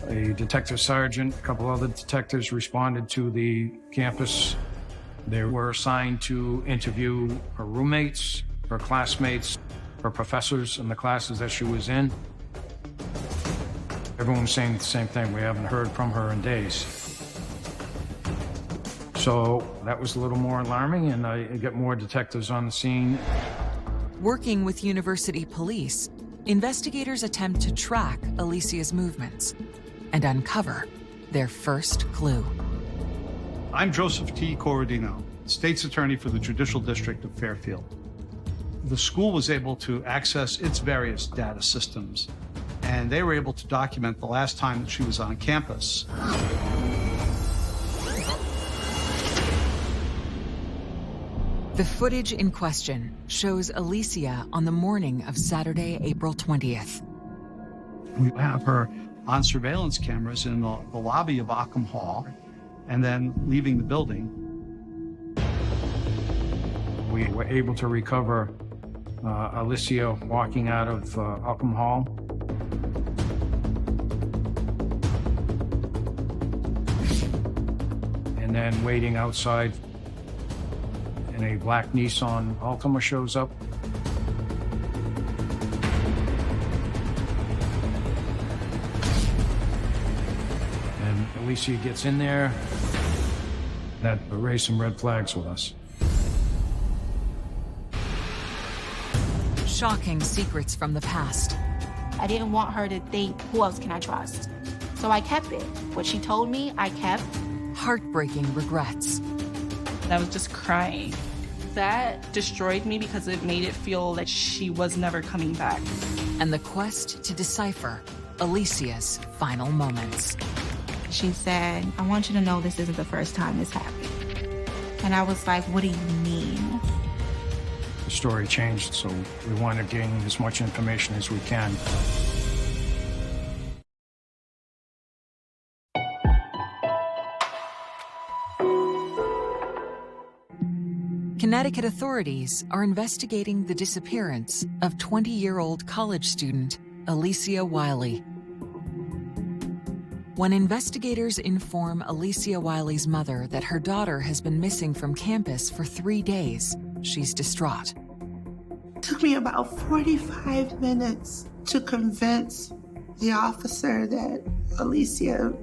a detective sergeant, a couple other detectives responded to the campus. They were assigned to interview her roommates, her classmates, her professors in the classes that she was in. Everyone was saying the same thing. We haven't heard from her in days. So that was a little more alarming, and I get more detectives on the scene. Working with university police, investigators attempt to track Alicia's movements and uncover their first clue. I'm Joseph T. Corradino, State's Attorney for the Judicial District of Fairfield. The school was able to access its various data systems, and they were able to document the last time that she was on campus. The footage in question shows Alicia on the morning of Saturday, April 20th. We have her on surveillance cameras in the lobby of Ockham Hall, and then leaving the building. We were able to recover Alicia walking out of Ockham Hall. And then waiting outside, and a black Nissan Altima shows up. And Alicia gets in there. That raised some red flags with us. Shocking secrets from the past. I didn't want her to think, who else can I trust? So I kept it. What she told me, I kept. Heartbreaking regrets. I was just crying. That destroyed me because it made it feel like she was never coming back. And the quest to decipher Alicia's final moments. She said, I want you to know this isn't the first time this happened. And I was like, what do you mean? The story changed, so we want to gain as much information as we can. Connecticut authorities are investigating the disappearance of 20-year-old college student Alicia Wiley. When investigators inform Alicia Wiley's mother that her daughter has been missing from campus for 3 days, she's distraught. It took me about 45 minutes to convince the officer that Alicia,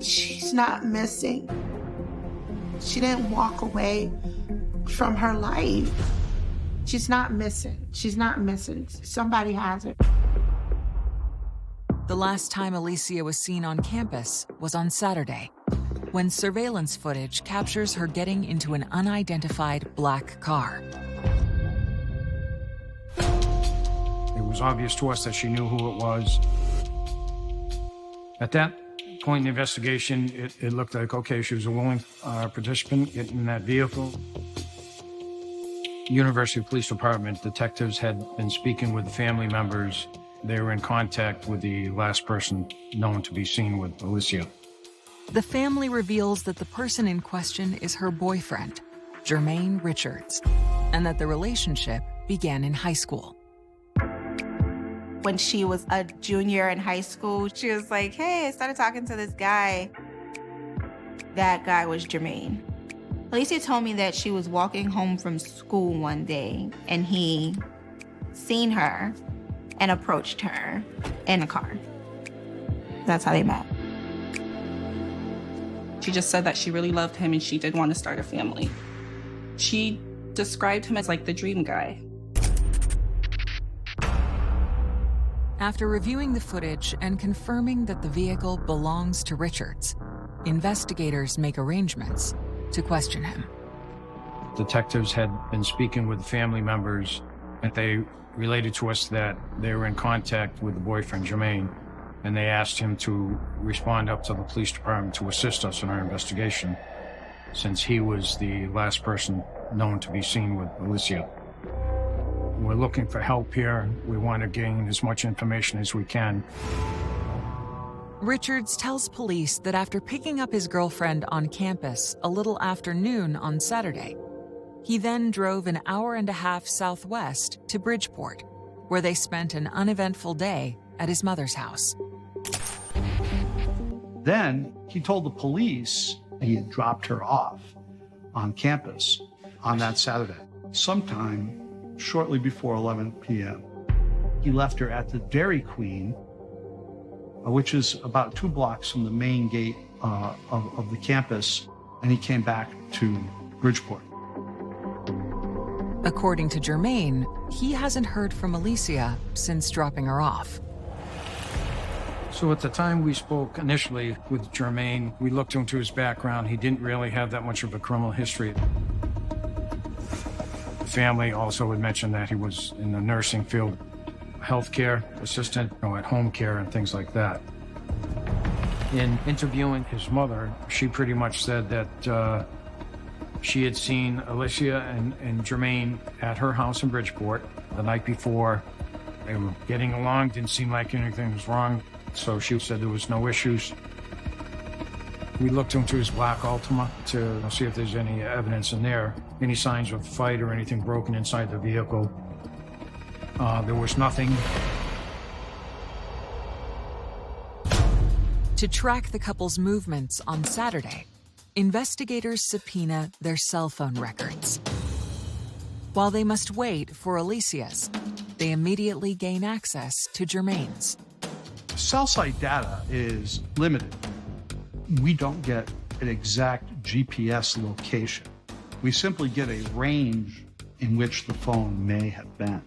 she's not missing. She didn't walk away from her life. She's not missing. She's not missing. Somebody has her. The last time Alicia was seen on campus was on Saturday, when surveillance footage captures her getting into an unidentified black car. It was obvious to us that she knew who it was. At that point in the investigation, it looked like, okay, she was a willing participant in that vehicle. University Police Department detectives had been speaking with the family members. They were in contact with the last person known to be seen with Alicia. The family reveals that the person in question is her boyfriend, Jermaine Richards, and that the relationship began in high school. When she was a junior in high school, she was like, hey, I started talking to this guy. That guy was Jermaine. Alicia told me that she was walking home from school one day and he seen her and approached her in a car. That's how they met. She just said that she really loved him and she did want to start a family. She described him as like the dream guy. After reviewing the footage and confirming that the vehicle belongs to Richards, investigators make arrangements to question him. Detectives had been speaking with family members, and they related to us that they were in contact with the boyfriend, Jermaine, and they asked him to respond up to the police department to assist us in our investigation, since he was the last person known to be seen with Alicia. We're looking for help here. We want to gain as much information as we can. Richards tells police that after picking up his girlfriend on campus a little after noon on Saturday, he then drove an hour and a half southwest to Bridgeport, where they spent an uneventful day at his mother's house. Then he told the police he had dropped her off on campus on that Saturday, sometime shortly before 11 p.m. He left her at the Dairy Queen, which is about 2 blocks from the main gate of the campus, and he came back to Bridgeport. According to Jermaine, he hasn't heard from Alicia since dropping her off. So at the time we spoke initially with Jermaine, we looked into his background. He didn't really have that much of a criminal history. The family also had mentioned that he was in the nursing field, healthcare assistant, at home care and things like that. In interviewing his mother, she pretty much said that she had seen Alicia and Jermaine at her house in Bridgeport the night before. They were getting along, didn't seem like anything was wrong. So she said there was no issues. We looked into his black Altima to see if there's any evidence in there, any signs of a fight or anything broken inside the vehicle. There was nothing. To track the couple's movements on Saturday, investigators subpoena their cell phone records. While they must wait for Alicia's, they immediately gain access to Jermaine's. Cell site data is limited. We don't get an exact GPS location. We simply get a range in which the phone may have been.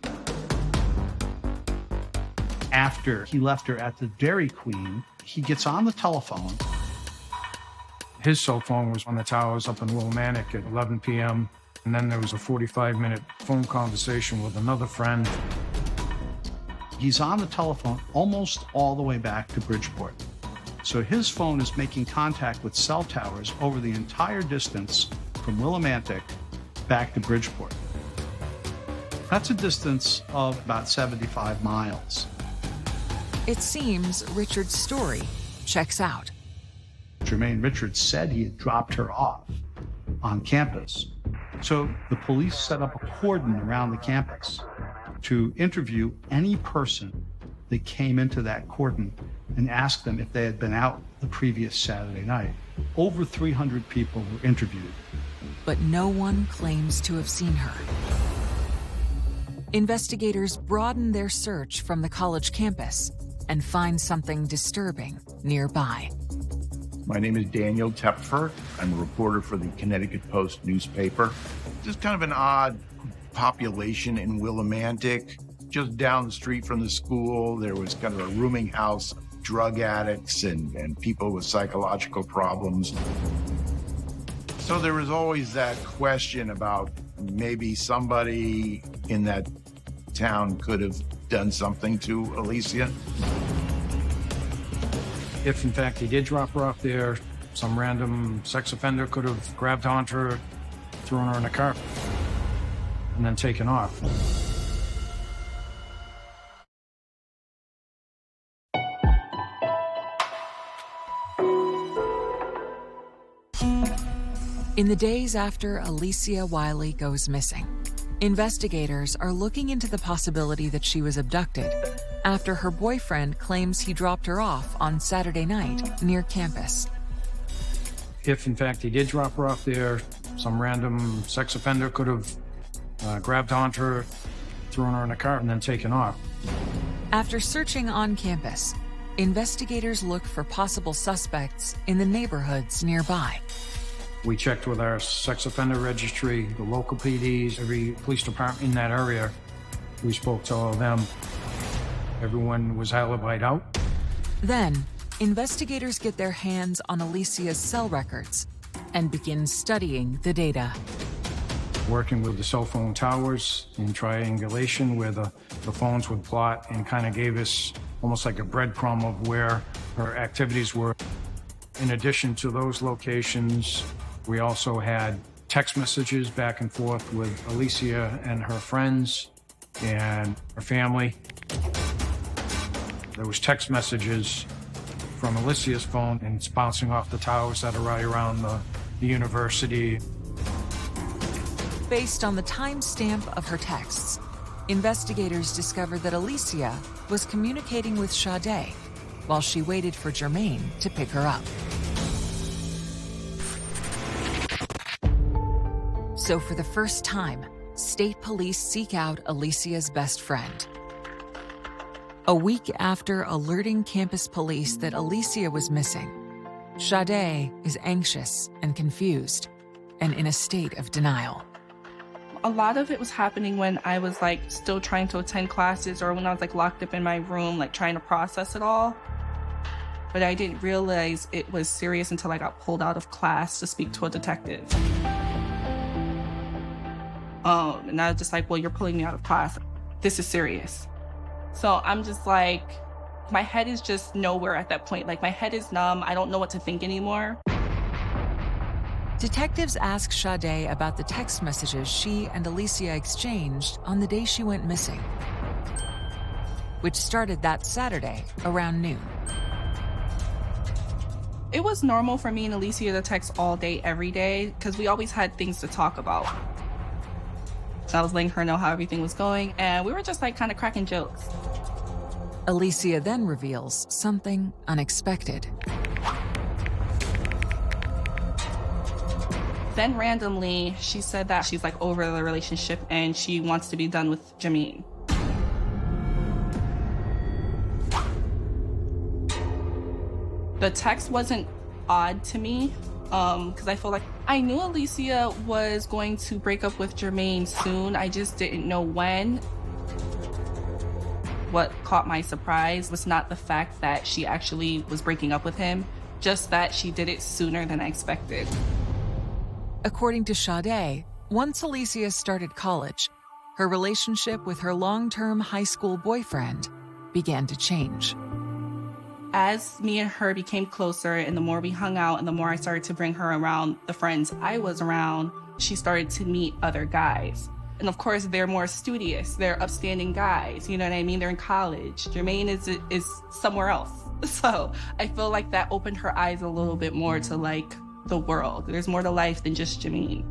After he left her at the Dairy Queen, he gets on the telephone. His cell phone was on the towers up in Willimantic at 11 p.m. And then there was a 45-minute phone conversation with another friend. He's on the telephone almost all the way back to Bridgeport. So his phone is making contact with cell towers over the entire distance from Willimantic back to Bridgeport. That's a distance of about 75 miles. It seems Richard's story checks out. Jermaine Richards said he had dropped her off on campus. So the police set up a cordon around the campus to interview any person that came into that cordon and ask them if they had been out the previous Saturday night. Over 300 people were interviewed. But no one claims to have seen her. Investigators broaden their search from the college campus and find something disturbing nearby. My name is Daniel Tepfer. I'm a reporter for the Connecticut Post newspaper. Just kind of an odd population in Willimantic. Just down the street from the school, there was kind of a rooming house, drug addicts and people with psychological problems. So there was always that question about maybe somebody in that town could have done something to Alicia. If, in fact, he did drop her off there, some random sex offender could have grabbed onto her, thrown her in a car, and then taken off. In the days after Alicia Wiley goes missing, investigators are looking into the possibility that she was abducted after her boyfriend claims he dropped her off on Saturday night near campus. If, in fact, he did drop her off there, some random sex offender could have grabbed onto her, thrown her in a car, and then taken off. After searching on campus, investigators looked for possible suspects in the neighborhoods nearby. We checked with our sex offender registry, the local PDs, every police department in that area. We spoke to all of them. Everyone was alibied out. Then, investigators get their hands on Alicia's cell records and begin studying the data. Working with the cell phone towers in triangulation where the phones would plot, and kind of gave us almost like a breadcrumb of where her activities were. In addition to those locations, we also had text messages back and forth with Alicia and her friends and her family. There was text messages from Alicia's phone, and it's bouncing off the towers that are right around the university. Based on the timestamp of her texts, investigators discovered that Alicia was communicating with Sade while she waited for Jermaine to pick her up. So for the first time, state police seek out Alicia's best friend. A week after alerting campus police that Alicia was missing, Sade is anxious and confused and in a state of denial. A lot of it was happening when I was still trying to attend classes, or when I was locked up in my room, trying to process it all. But I didn't realize it was serious until I got pulled out of class to speak to a detective. And I was just well, you're pulling me out of class. This is serious. So I'm just my head is just nowhere at that point. My head is numb. I don't know what to think anymore. Detectives ask Sade about the text messages she and Alicia exchanged on the day she went missing, which started that Saturday around noon. It was normal for me and Alicia to text all day, every day, because we always had things to talk about. So I was letting her know how everything was going, and we were just kind of cracking jokes. Alicia then reveals something unexpected. Then randomly, she said that she's over the relationship and she wants to be done with Jermaine. The text wasn't odd to me, because I feel I knew Alicia was going to break up with Jermaine soon. I just didn't know when. What caught my surprise was not the fact that she actually was breaking up with him, just that she did it sooner than I expected. According to Sade, once Alicia started college, her relationship with her long-term high school boyfriend began to change. As me and her became closer, and the more we hung out and the more I started to bring her around the friends I was around, she started to meet other guys. And of course, they're more studious. They're upstanding guys. You know what I mean? They're in college. Jermaine is somewhere else. So I feel that opened her eyes a little bit more to the world. There's more to life than just Jermaine.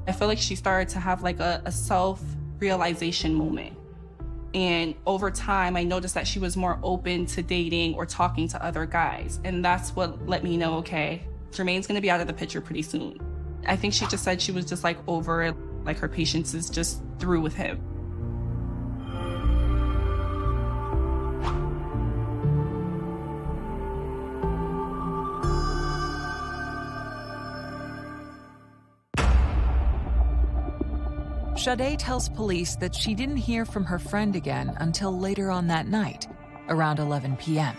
I feel she started to have a self-realization moment. And over time, I noticed that she was more open to dating or talking to other guys. And that's what let me know, okay, Jermaine's gonna be out of the picture pretty soon. I think she just said she was just over it, her patience is just through with him. Sade tells police that she didn't hear from her friend again until later on that night, around 11 p.m.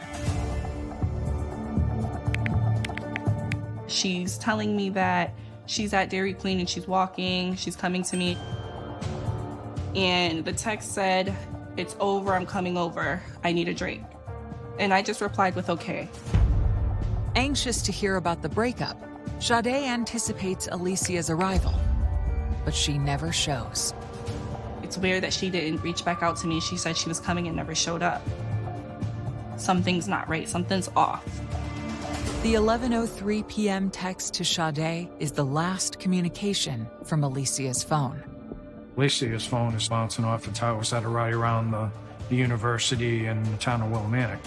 She's telling me that she's at Dairy Queen and she's walking, she's coming to me. And the text said, "It's over, I'm coming over, I need a drink." And I just replied with okay. Anxious to hear about the breakup, Sade anticipates Alicia's arrival, but she never shows. It's weird that she didn't reach back out to me. She said she was coming and never showed up. Something's not right, something's off. The 11:03 p.m. text to Sade is the last communication from Alicia's phone. Alicia's phone is bouncing off the towers that are right around the university and the town of Willimantic.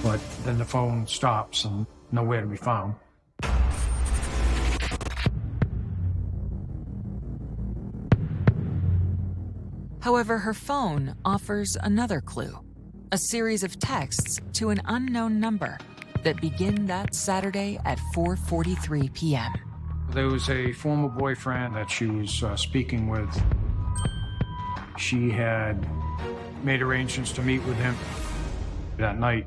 But then the phone stops and nowhere to be found. However, her phone offers another clue, a series of texts to an unknown number that begin that Saturday at 4:43 p.m. There was a former boyfriend that she was speaking with. She had made arrangements to meet with him that night.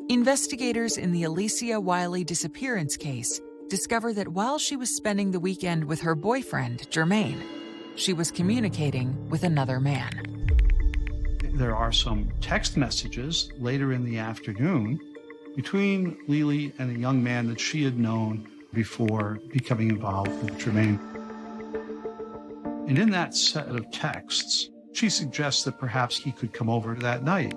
Investigators in the Alicia Wiley disappearance case discover that while she was spending the weekend with her boyfriend, Jermaine, she was communicating with another man. There are some text messages later in the afternoon between Lily and a young man that she had known before becoming involved with Jermaine. And in that set of texts, she suggests that perhaps he could come over that night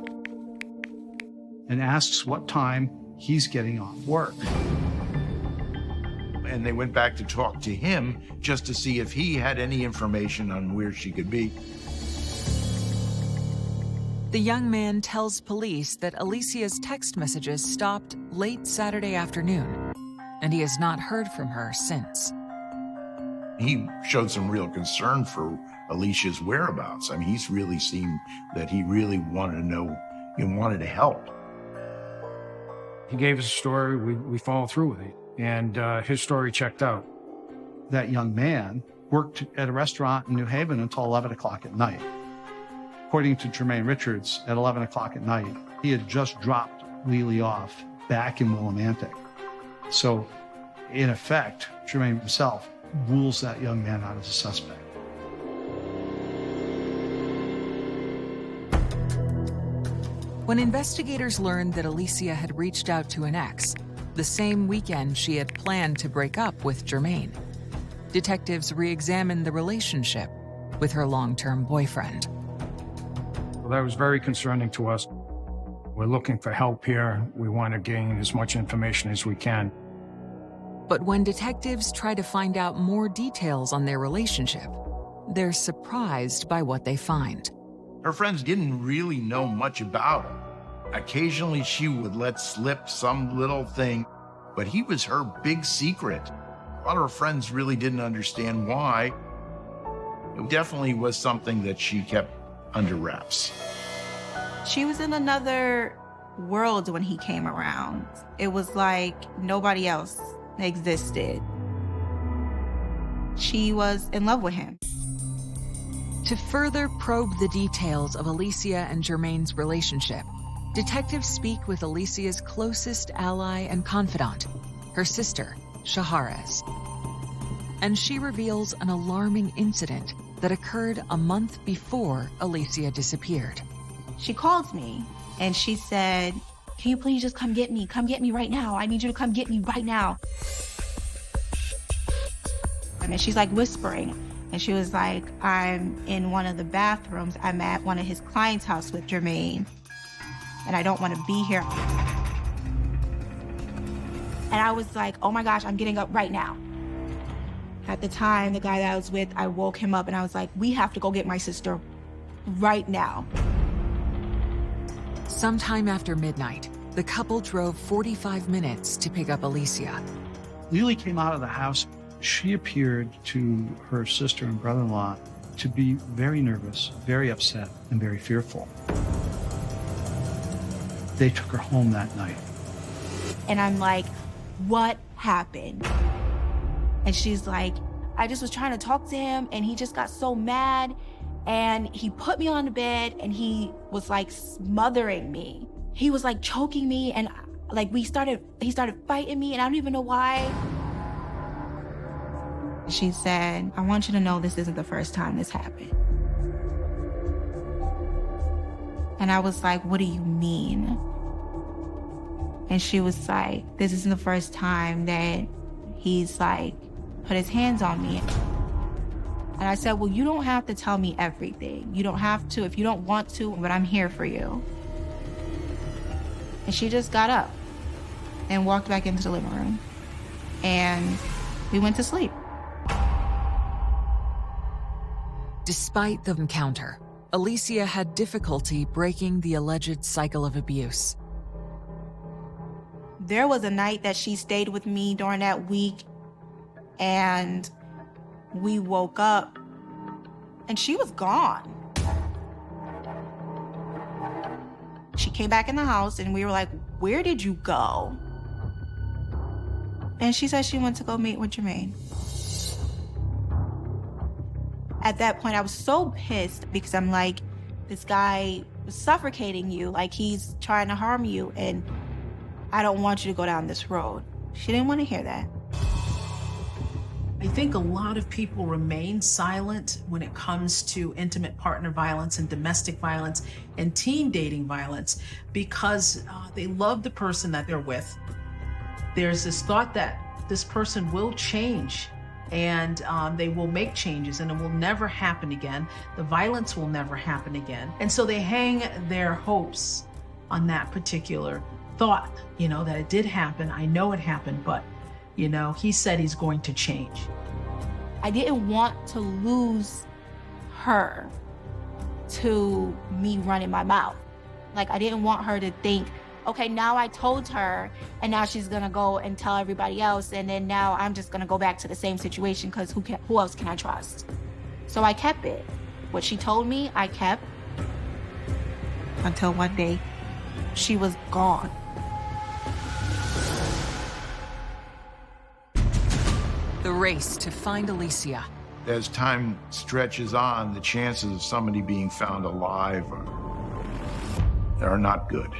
and asks what time he's getting off work. And they went back to talk to him just to see if he had any information on where she could be. The young man tells police that Alicia's text messages stopped late Saturday afternoon, and he has not heard from her since. He showed some real concern for Alicia's whereabouts. I mean, he's really seemed that he really wanted to know, he wanted to help. He gave us a story, we followed through with it, and his story checked out. That young man worked at a restaurant in New Haven until 11 o'clock at night. According to Jermaine Richards, at 11 o'clock at night, he had just dropped Lily off back in Willimantic. So, in effect, Jermaine himself rules that young man out as a suspect. When investigators learned that Alicia had reached out to an ex, the same weekend she had planned to break up with Jermaine, detectives re-examined the relationship with her long-term boyfriend. Well, that was very concerning to us. We're looking for help here. We want to gain as much information as we can. But when detectives try to find out more details on their relationship, they're surprised by what they find. Her friends didn't really know much about him. Occasionally she would let slip some little thing, but he was her big secret. A lot of her friends really didn't understand why. It definitely was something that she kept under wraps. She was in another world when he came around. It was like nobody else existed. She was in love with him. To further probe the details of Alicia and Jermaine's relationship, detectives speak with Alicia's closest ally and confidant, her sister, Shaharez. And she reveals an alarming incident that occurred a month before Alicia disappeared. She called me and she said, "Can you please just come get me? Come get me right now. I need you to come get me right now." And she's like whispering. And she was like, "I'm in one of the bathrooms. I'm at one of his clients' house with Jermaine. And I don't want to be here." And I was like, "Oh my gosh, I'm getting up right now." At the time, the guy that I was with, I woke him up and I was like, "We have to go get my sister right now." Sometime after midnight, the couple drove 45 minutes to pick up Alicia. Lily came out of the house. She appeared to her sister and brother-in-law to be very nervous, very upset, and very fearful. They took her home that night. And I'm like, "What happened?" And she's like, "I just was trying to talk to him and he just got so mad and he put me on the bed and he was like smothering me. He was like choking me and like he started fighting me and I don't even know why." She said, "I want you to know this isn't the first time this happened." And I was like, "What do you mean?" And she was like, "This isn't the first time that he's like put his hands on me." And I said, "Well, you don't have to tell me everything. You don't have to if you don't want to, but I'm here for you." And she just got up and walked back into the living room. And we went to sleep. Despite the encounter, Alicia had difficulty breaking the alleged cycle of abuse. There was a night that she stayed with me during that week, and we woke up, and she was gone. She came back in the house, and we were like, "Where did you go?" And she said she went to go meet with Jermaine. At that point, I was so pissed because I'm like, this guy was suffocating you, like he's trying to harm you, and I don't want you to go down this road. She didn't want to hear that. I think a lot of people remain silent when it comes to intimate partner violence and domestic violence and teen dating violence because they love the person that they're with. There's this thought that this person will change and they will make changes, and it will never happen again. The violence will never happen again. And so they hang their hopes on that particular thought, that it did happen. I know it happened, but, he said he's going to change. I didn't want to lose her to me running my mouth. Like, I didn't want her to think, okay, now I told her, and now she's gonna go and tell everybody else, and then now I'm just gonna go back to the same situation, because who else can I trust? So I kept it. What she told me, I kept. Until one day, she was gone. The race to find Alicia. As time stretches on, the chances of somebody being found alive are not good.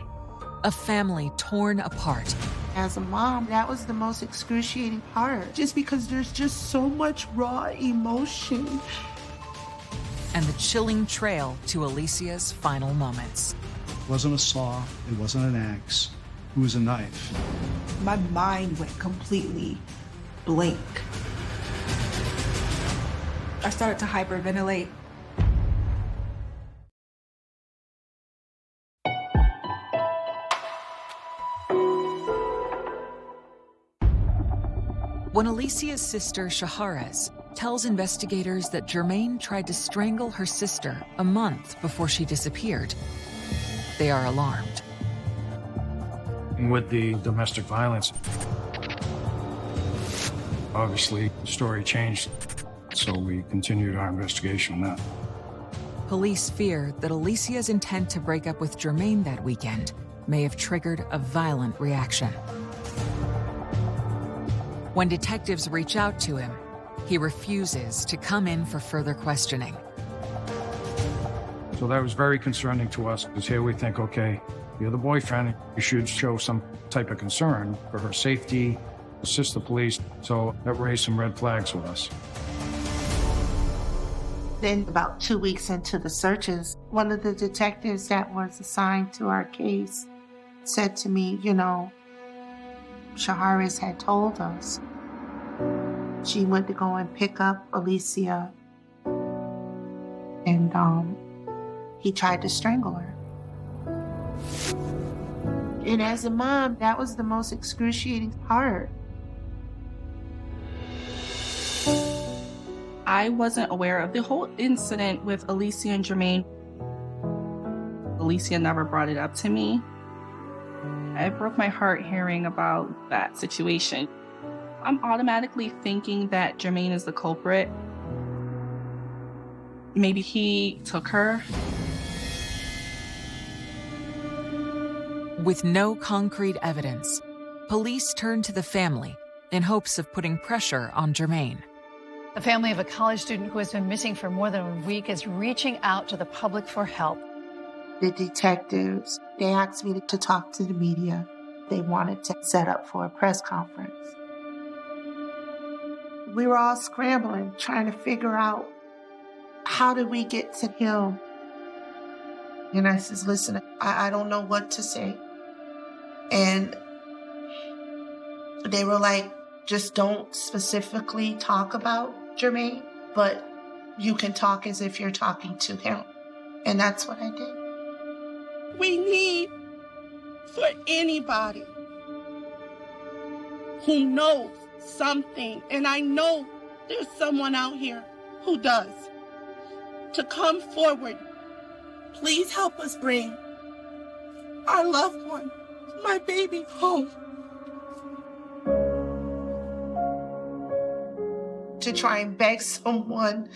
A family torn apart. As a mom, that was the most excruciating part, just because there's just so much raw emotion. And the chilling trail to Alicia's final moments. It wasn't a saw, it wasn't an axe, it was a knife. My mind went completely blank. I started to hyperventilate. When Alicia's sister, Shaharez, tells investigators that Jermaine tried to strangle her sister a month before she disappeared, they are alarmed. With the domestic violence, obviously the story changed, so we continued our investigation on that. Police fear that Alicia's intent to break up with Jermaine that weekend may have triggered a violent reaction. When detectives reach out to him, he refuses to come in for further questioning. So that was very concerning to us, because here we think, okay, you're the boyfriend, you should show some type of concern for her safety, assist the police. So that raised some red flags with us. Then about 2 weeks into the searches, one of the detectives that was assigned to our case said to me, Shaharez had told us she went to go and pick up Alicia, and he tried to strangle her. And as a mom, that was the most excruciating part. I wasn't aware of the whole incident with Alicia and Jermaine. Alicia never brought it up to me. It broke my heart hearing about that situation. I'm automatically thinking that Jermaine is the culprit. Maybe he took her. With no concrete evidence, police turned to the family in hopes of putting pressure on Jermaine. The family of a college student who has been missing for more than a week is reaching out to the public for help. The detectives, they asked me to talk to the media. They wanted to set up for a press conference. We were all scrambling, trying to figure out, how did we get to him? And I says, listen, I don't know what to say. And they were like, just don't specifically talk about Jermaine, but you can talk as if you're talking to him. And that's what I did. We need for anybody who knows something, and I know there's someone out here who does, to come forward. Please help us bring our loved one, my baby, home. To try and beg someone.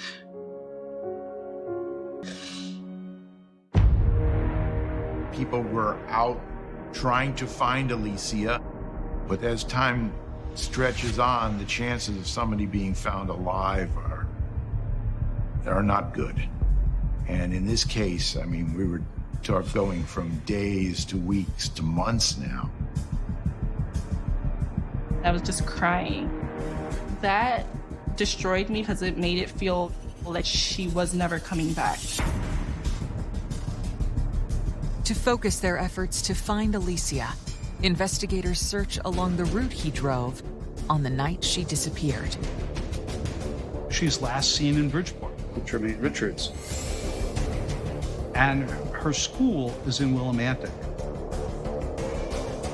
People were out trying to find Alicia, but as time stretches on, the chances of somebody being found alive are not good. And in this case, I mean, we were going from days to weeks to months now. I was just crying. That destroyed me because it made it feel like she was never coming back. To focus their efforts to find Alicia, investigators search along the route he drove on the night she disappeared. She's last seen in Bridgeport with Jermaine Richards. And her school is in Willimantic.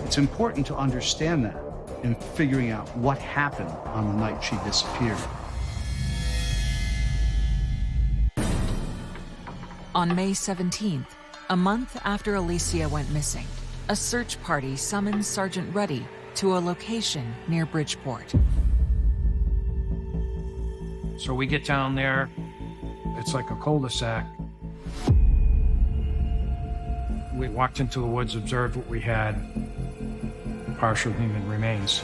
It's important to understand that in figuring out what happened on the night she disappeared. On May 17th, a month after Alicia went missing, a search party summons Sergeant Ruddy to a location near Bridgeport. So we get down there. It's like a cul-de-sac. We walked into the woods, observed what we had, partial human remains.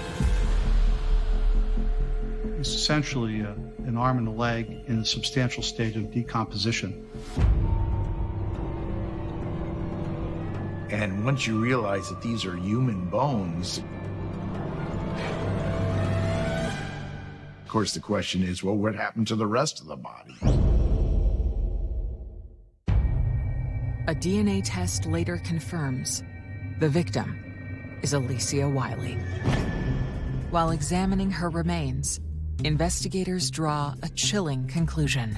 It's essentially an arm and a leg in a substantial state of decomposition. And once you realize that these are human bones, of course the question is, well, what happened to the rest of the body? A DNA test later confirms the victim is Alicia Wiley. While examining her remains, investigators draw a chilling conclusion.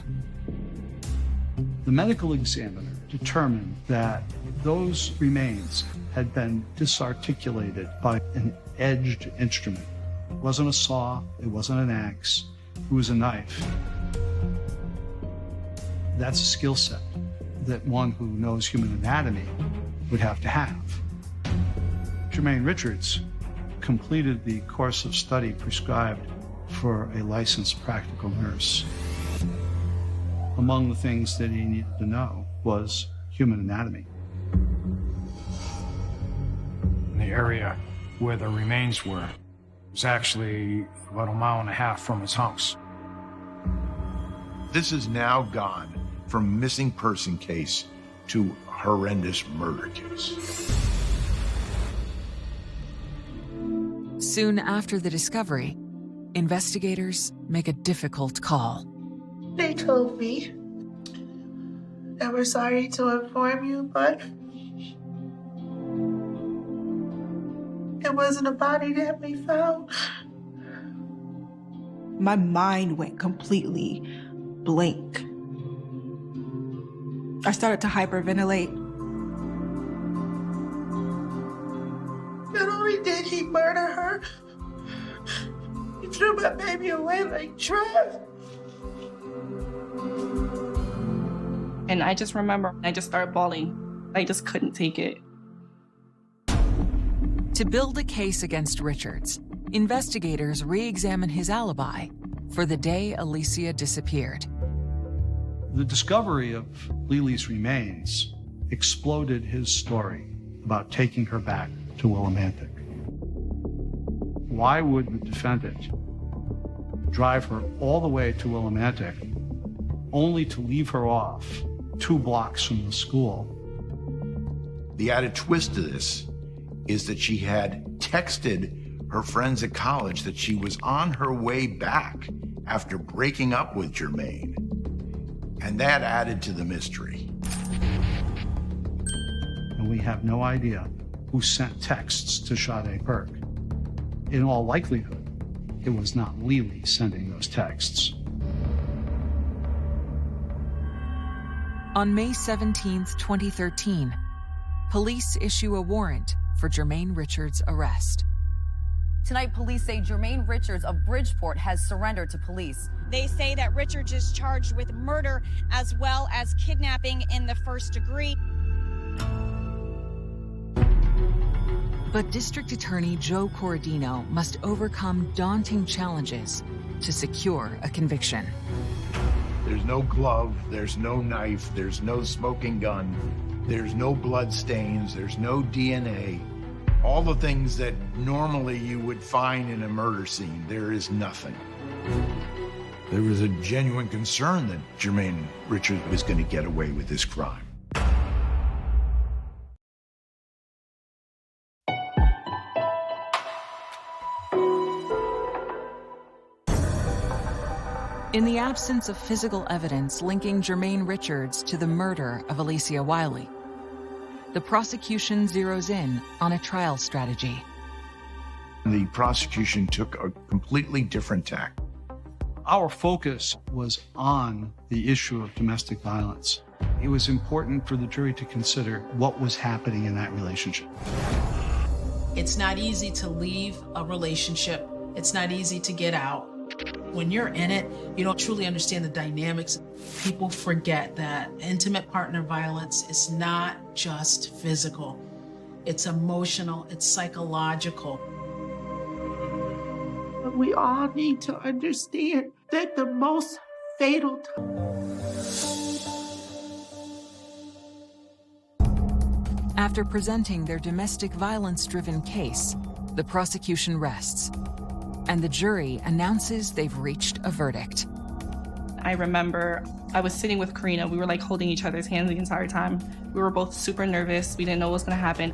The medical examiner determined that those remains had been disarticulated by an edged instrument. It wasn't a saw, it wasn't an axe, it was a knife. That's a skill set that one who knows human anatomy would have to have. Jermaine Richards completed the course of study prescribed for a licensed practical nurse. Among the things that he needed to know was human anatomy. The area where the remains were was actually about 1.5 miles from his house. This has now gone from missing person case to horrendous murder case. Soon after the discovery, investigators make a difficult call. They told me that we're sorry to inform you, but it wasn't a body that we found. My mind went completely blank. I started to hyperventilate. Not only did he murder her, he threw my baby away like trash. And I just remember, I just started bawling. I just couldn't take it. To build a case against Richards, investigators re-examine his alibi for the day Alicia disappeared. The discovery of Lily's remains exploded his story about taking her back to Willimantic. Why would the defendant drive her all the way to Willimantic only to leave her off 2 blocks from the school? The added twist to this is that she had texted her friends at college that she was on her way back after breaking up with Jermaine. And that added to the mystery. And we have no idea who sent texts to Sade Burke. In all likelihood, it was not Lily sending those texts. On May 17, 2013, police issue a warrant for Jermaine Richards' arrest. Tonight, police say Jermaine Richards of Bridgeport has surrendered to police. They say that Richards is charged with murder as well as kidnapping in the 1st degree. But District Attorney Joe Corradino must overcome daunting challenges to secure a conviction. There's no glove, there's no knife, there's no smoking gun, there's no blood stains, there's no DNA. All the things that normally you would find in a murder scene, there is nothing. There was a genuine concern that Jermaine Richards was going to get away with this crime. In the absence of physical evidence linking Jermaine Richards to the murder of Alicia Wiley, the prosecution zeroes in on a trial strategy. The prosecution took a completely different tack. Our focus was on the issue of domestic violence. It was important for the jury to consider what was happening in that relationship. It's not easy to leave a relationship. It's not easy to get out. When you're in it, you don't truly understand the dynamics. People forget that intimate partner violence is not just physical. It's emotional, it's psychological. We all need to understand that the most fatal After presenting their domestic violence-driven case, the prosecution rests, and the jury announces they've reached a verdict. I remember I was sitting with Karina. We were like holding each other's hands the entire time. We were both super nervous. We didn't know what was going to happen.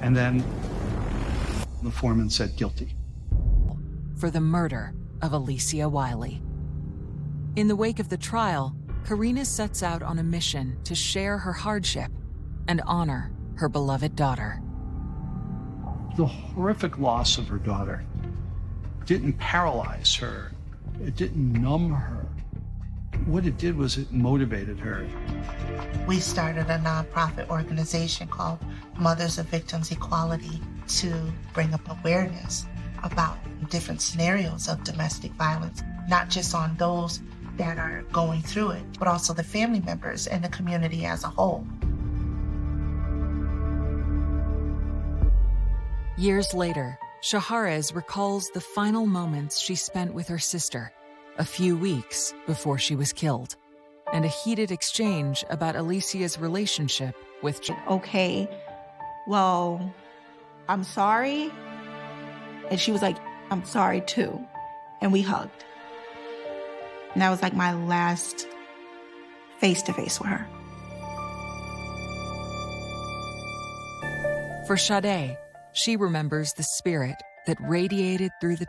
And then the foreman said guilty. For the murder of Alicia Wiley. In the wake of the trial, Karina sets out on a mission to share her hardship and honor her beloved daughter. The horrific loss of her daughter didn't paralyze her. It didn't numb her. What it did was it motivated her. We started a nonprofit organization called Mothers of Victims Equality to bring up awareness about different scenarios of domestic violence, not just on those that are going through it, but also the family members and the community as a whole. Years later, Shaharez recalls the final moments she spent with her sister, a few weeks before she was killed, and a heated exchange about Alicia's relationship with Okay, well, I'm sorry. And she was like, I'm sorry too. And we hugged. And that was like my last face-to-face with her. For Sade, she remembers the spirit that radiated through the